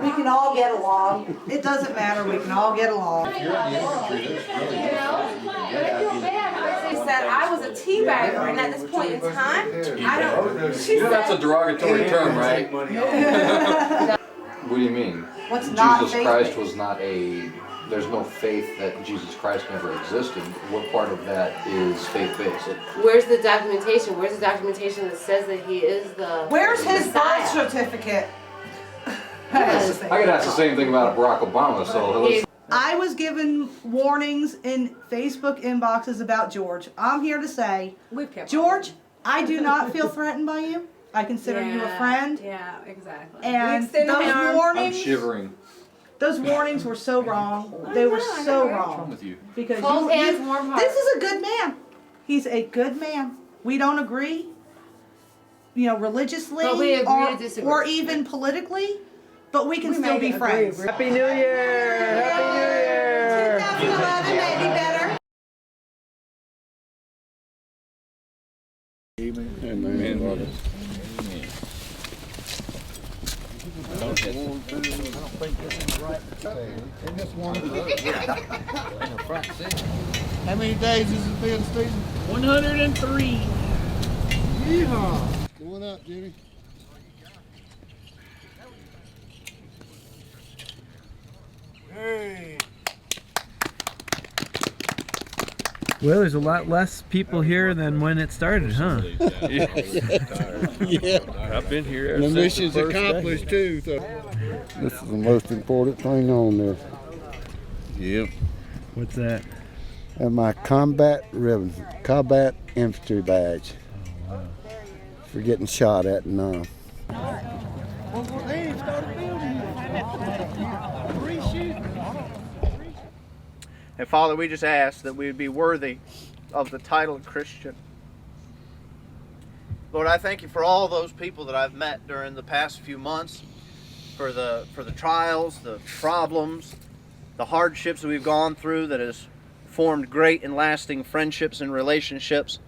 we can all get along. It doesn't matter. We can all get along.
She said I was a teabagger, and at this point in time, I don't.
You know that's a derogatory term, right? What do you mean?
What's not
Jesus
faith-based?
Christ was not a, there's no faith that Jesus Christ never existed. What part of that is faith-based?
Where's the documentation? Where's the documentation that says that he is the
Where's his
Messiah?
birth certificate?
I could ask the same thing about Barack Obama, so let's...
I was given warnings in Facebook inboxes about George. I'm here to say, George, I do not feel threatened by you. I consider you a friend.
Yeah, exactly.
And those warnings,
I'm shivering.
those warnings were so wrong. They were so wrong.
What's wrong with you?
Because
Cold hands, warm heart.
this is a good man. He's a good man. We don't agree, religiously
But we agree to disagree.
or even politically, but we can still be friends.
Happy New Year! Happy New Year!
2011 may be better.
Amen.
don't think this is right. In this one. How many days has it been, Stephen?
103.
Yeehaw. Going up, Jimmy. Hey.
Well, there's a lot less people here than when it started, huh?
Yeah.
I've been here.
The mission's accomplished too. So. This is the most important thing on there. Yep.
What's that?
And my combat ribbon, combat infantry badge.
Oh, wow.
For getting shot at and
And Father, we just ask that we would be worthy of the title of Christian. Lord, I thank you for all those people that I've met during the past few months, for the trials, the problems, the hardships that we've gone through that has formed great and lasting friendships and relationships.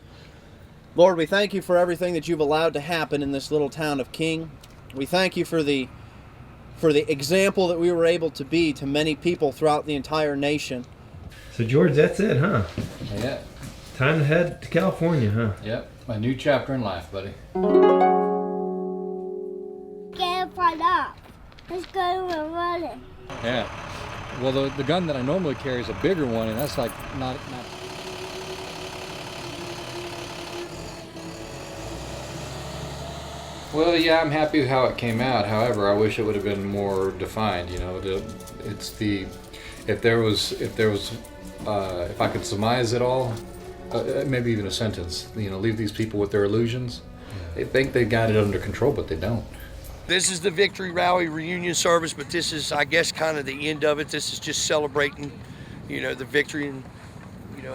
Lord, we thank you for everything that you've allowed to happen in this little town of King. We thank you for the example that we were able to be to many people throughout the entire nation.
So George, that's it, huh?
Yeah.
Time to head to California, huh?
Yep. My new chapter in life, buddy.
Get right up. Let's go running.
Yeah. Well, the gun that I normally carry is a bigger one, and that's like not. Well, yeah, I'm happy with how it came out. However, I wish it would have been more defined. You know, if I could surmise it all, maybe even a sentence. You know, leave these people with their illusions. They think they got it under control, but they don't.
This is the Victory Rally reunion service, but this is, I guess, kind of the end of it. This is just celebrating, the victory and,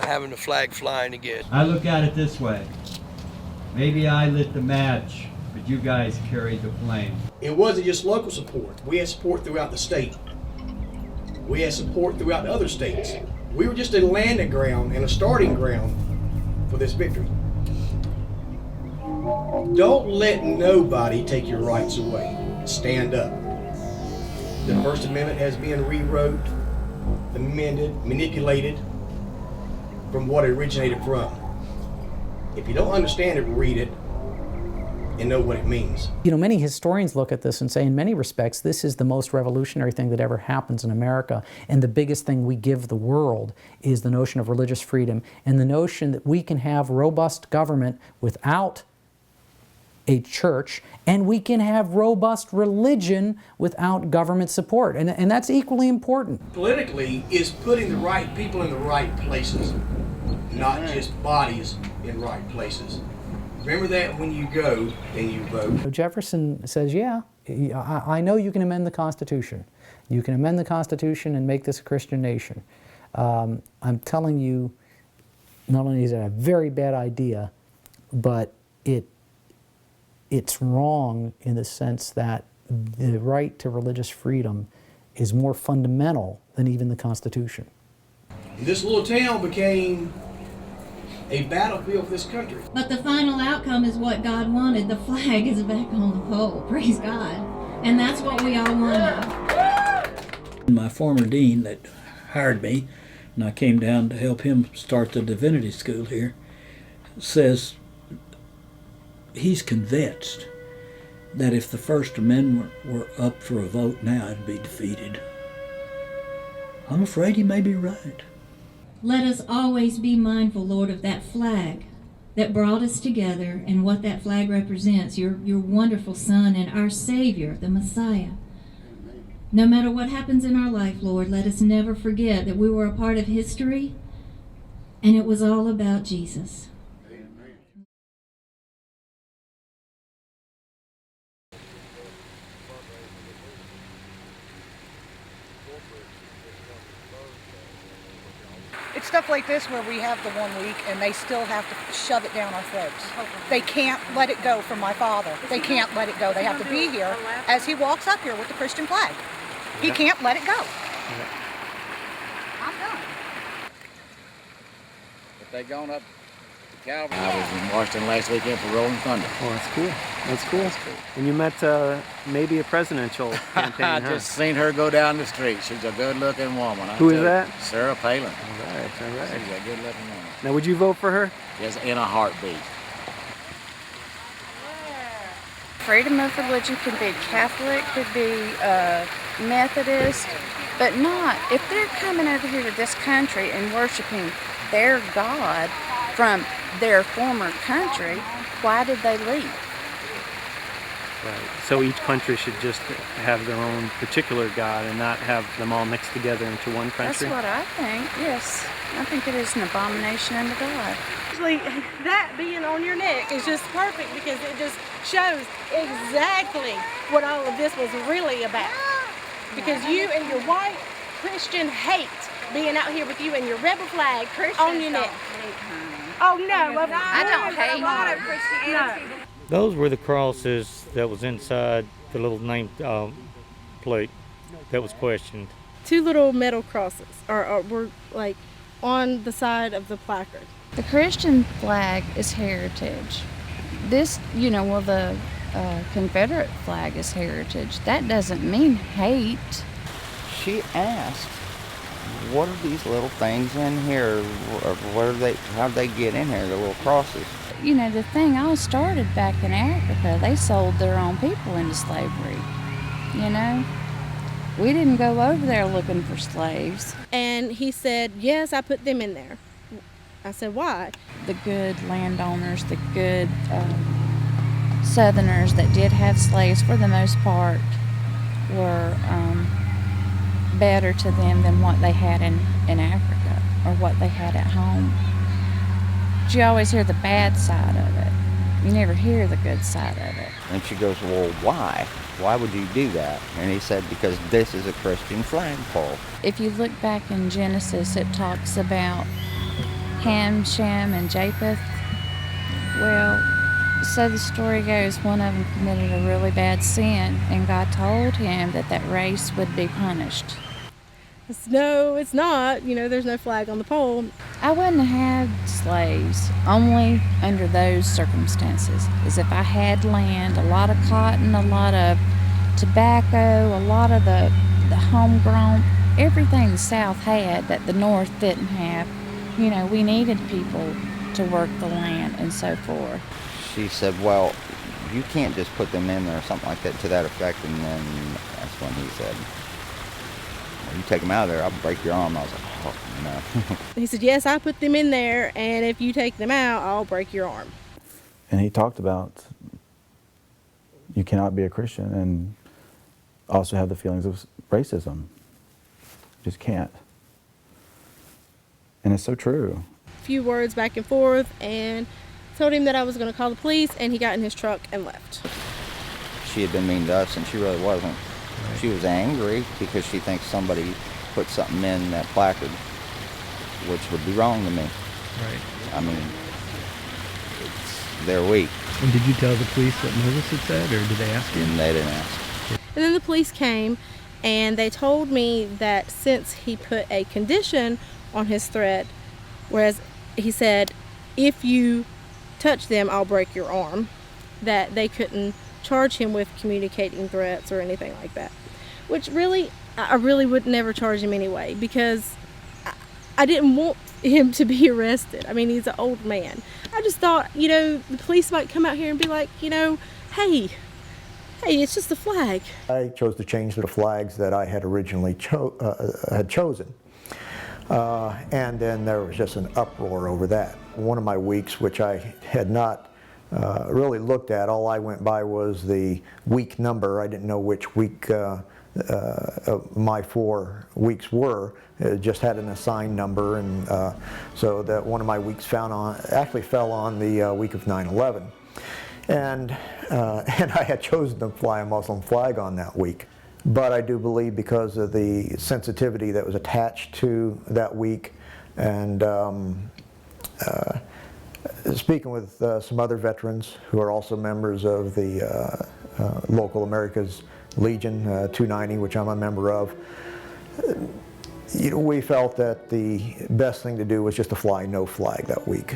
having the flag flying again.
I look at it this way. Maybe I lit the match, but you guys carried the flame.
It wasn't just local support. We had support throughout the state. We had support throughout the other states. We were just a landing ground and a starting ground for this victory. Don't let nobody take your rights away. Stand up. The First Amendment has been rewrote, amended, manipulated from what it originated from. If you don't understand it, read it and know what it means.
Many historians look at this and say, in many respects, this is the most revolutionary thing that ever happens in America. And the biggest thing we give the world is the notion of religious freedom and the notion that we can have robust government without a church, and we can have robust religion without government support. And that's equally important.
Politically, is putting the right people in the right places, not just bodies in right places. Remember that when you go, then you vote.
Jefferson says, yeah, I know you can amend the Constitution. You can amend the Constitution and make this a Christian nation. I'm telling you, not only is it a very bad idea, but it's wrong in the sense that the right to religious freedom is more fundamental than even the Constitution.
This little town became a battlefield for this country.
But the final outcome is what God wanted. The flag is back on the pole. Praise God. And that's what we all wanted.
My former dean that hired me, and I came down to help him start the divinity school here, says he's convinced that if the First Amendment were up for a vote now, it'd be defeated. I'm afraid he may be right.
Let us always be mindful, Lord, of that flag that brought us together and what that flag represents, your wonderful Son and our Savior, the Messiah. No matter what happens in our life, Lord, let us never forget that we were a part of history and it was all about Jesus.
It's stuff like this where we have the 1 week and they still have to shove it down our throats. They can't let it go from my father. They can't let it go. They have to be here as he walks up here with the Christian flag. He can't let it go. I'm done.
But they gone up to Calvary. I was in Washington last weekend for Rolling Thunder.
Oh, that's cool. That's cool. That's cool. And you met maybe a presidential campaign,
I just seen her go down the street. She's a good-looking woman.
Who is that?
Sarah Palin.
All right.
She's a good-looking woman.
Now, would you vote for her?
Yes, in a heartbeat.
Freedom of religion can be Catholic, could be Methodist, but not if they're coming over here to this country and worshiping their God from their former country. Why did they leave?
Right. So each country should just have their own particular God and not have them all mixed together into one country?
That's what I think, yes. I think it is an abomination unto God.
Actually, that being on your neck is just perfect because it just shows exactly what all of this was really about. Because you and your white Christian hate being out here with you and your rebel flag on your neck. Oh no,
I don't hate
a lot of Christianity. No.
Those were the crosses that was inside the little name plate that was questioned.
Two little metal crosses were like on the side of the placard.
The Christian flag is heritage. This, the Confederate flag is heritage. That doesn't mean hate.
She asked, what are these little things in here? How did they get in here, the little crosses?
The thing all started back in Africa. They sold their own people into slavery. We didn't go over there looking for slaves.
And he said, yes, I put them in there. I said, why?
The good landowners, the good Southerners that did have slaves for the most part were better to them than what they had in Africa or what they had at home. But you always hear the bad side of it. You never hear the good side of it.
And she goes, well, why? Why would you do that? And he said, because this is a Christian flagpole.
If you look back in Genesis, it talks about Ham, Shem, and Japheth. Well, so the story goes, one of them committed a really bad sin, and God told him that race would be punished.
No, it's not. There's no flag on the pole.
I wouldn't have had slaves only under those circumstances. As if I had land, a lot of cotton, a lot of tobacco, a lot of the homegrown, everything the South had that the North didn't have. We needed people to work the land and so forth.
She said, well, you can't just put them in there or something like that to that effect. And then that's when he said, well, you take them out of there, I'll break your arm. I was like, oh, no.
He said, yes, I put them in there, and if you take them out, I'll break your arm.
And he talked about you cannot be a Christian and also have the feelings of racism. You just can't. And it's so true.
A few words back and forth, and told him that I was going to call the police, and he got in his truck and left.
She had been mean to us, and she really wasn't. Right. She was angry because she thinks somebody put something in that placard, which would be wrong to me.
Right.
I mean, they're weak.
And did you tell the police what Moses had said, or did they ask you?
And they didn't ask.
And then the police came, and they told me that since he put a condition on his threat, whereas he said, if you touch them, I'll break your arm, that they couldn't charge him with communicating threats or anything like that. Which really, I really would never charge him anyway, because I didn't want him to be arrested. I mean, he's an old man. I just thought, the police might come out here and be like, hey, Hey, it's just a flag.
I chose to change the flags that I had originally chosen. And then there was just an uproar over that. One of my weeks, which I had not really looked at, all I went by was the week number. I didn't know which week my 4 weeks were. It just had an assigned number, and so that one of my weeks actually fell on the week of 9/11. And I had chosen to fly a Muslim flag on that week. But I do believe because of the sensitivity that was attached to that week, and speaking with some other veterans who are also members of the local America's Legion 290, which I'm a member of, we felt that the best thing to do was just to fly no flag that week.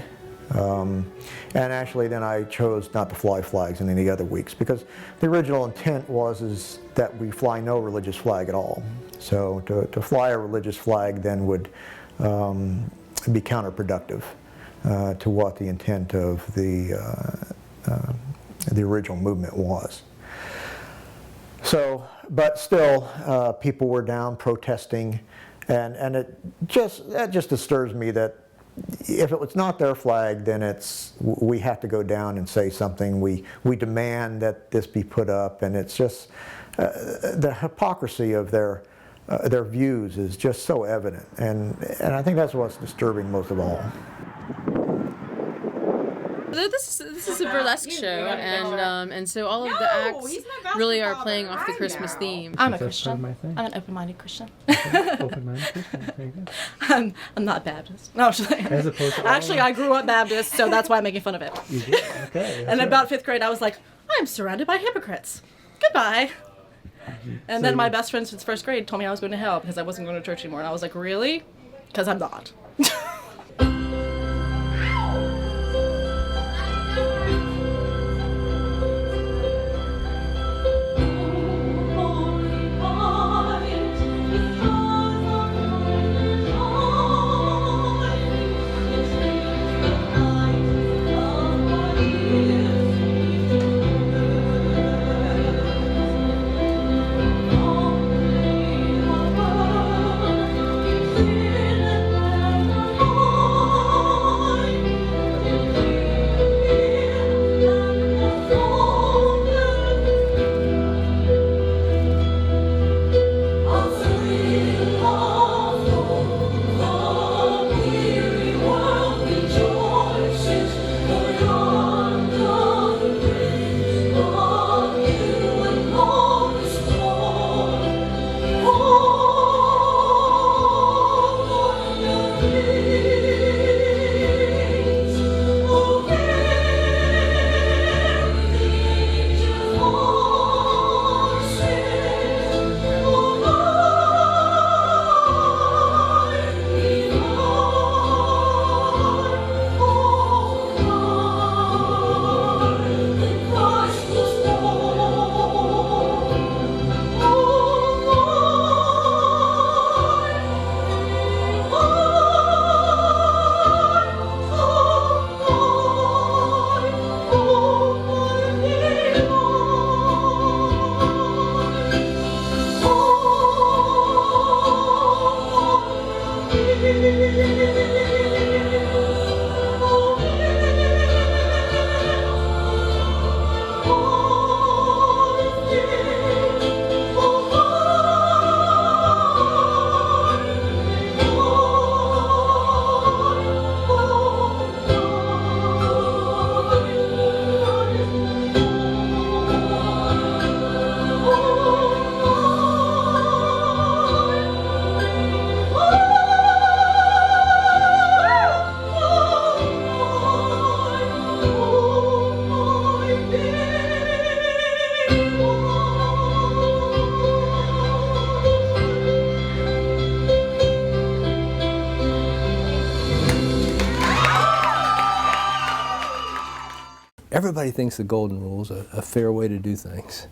And actually then I chose not to fly flags in any other weeks, because the original intent was that we fly no religious flag at all. So to fly a religious flag then would be counterproductive to what the intent of the original movement was. So, but still, people were down protesting, and that just disturbs me that if it was not their flag, then we have to go down and say something. We demand that this be put up, and it's just the hypocrisy of their views is just so evident, and I think that's what's disturbing most of all.
This is a burlesque show, and so all of the acts really are playing off the Christmas theme.
I'm a Christian. I'm an open-minded Christian.
Open-minded Christian. Very good.
I'm not Baptist. No, actually, I grew up Baptist, so that's why I'm making fun of it.
You did? Okay.
And in about 5th grade, I was like, I'm surrounded by hypocrites. Goodbye. And then my best friend since 1st grade told me I was going to hell because I wasn't going to church anymore, and I was like, really? Because I'm not.
Everybody thinks the golden rule is a fair way to do things.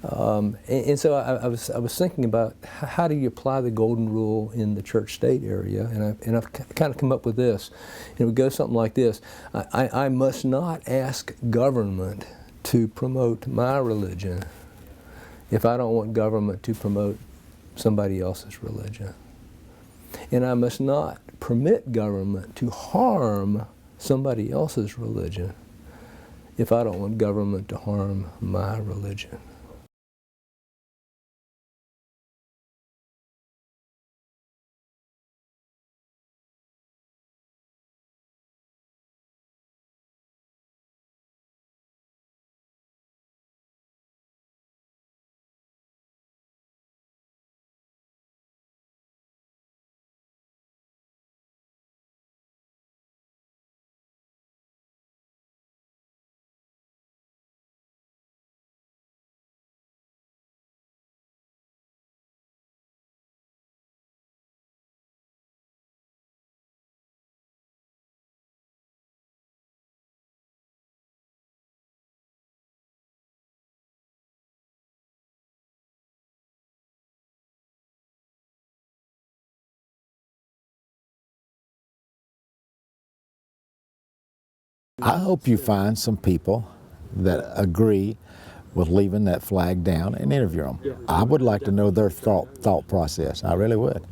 And so I was thinking about how do you apply the golden rule in the church-state area, and I've kind of come up with this. It would go something like this: I must not ask government to promote my religion if I don't want government to promote somebody else's religion. And I must not permit government to harm somebody else's religion if I don't want government to harm my religion.
I hope you find some people that agree with leaving that flag down and interview them. I would like to know their thought process. I really would.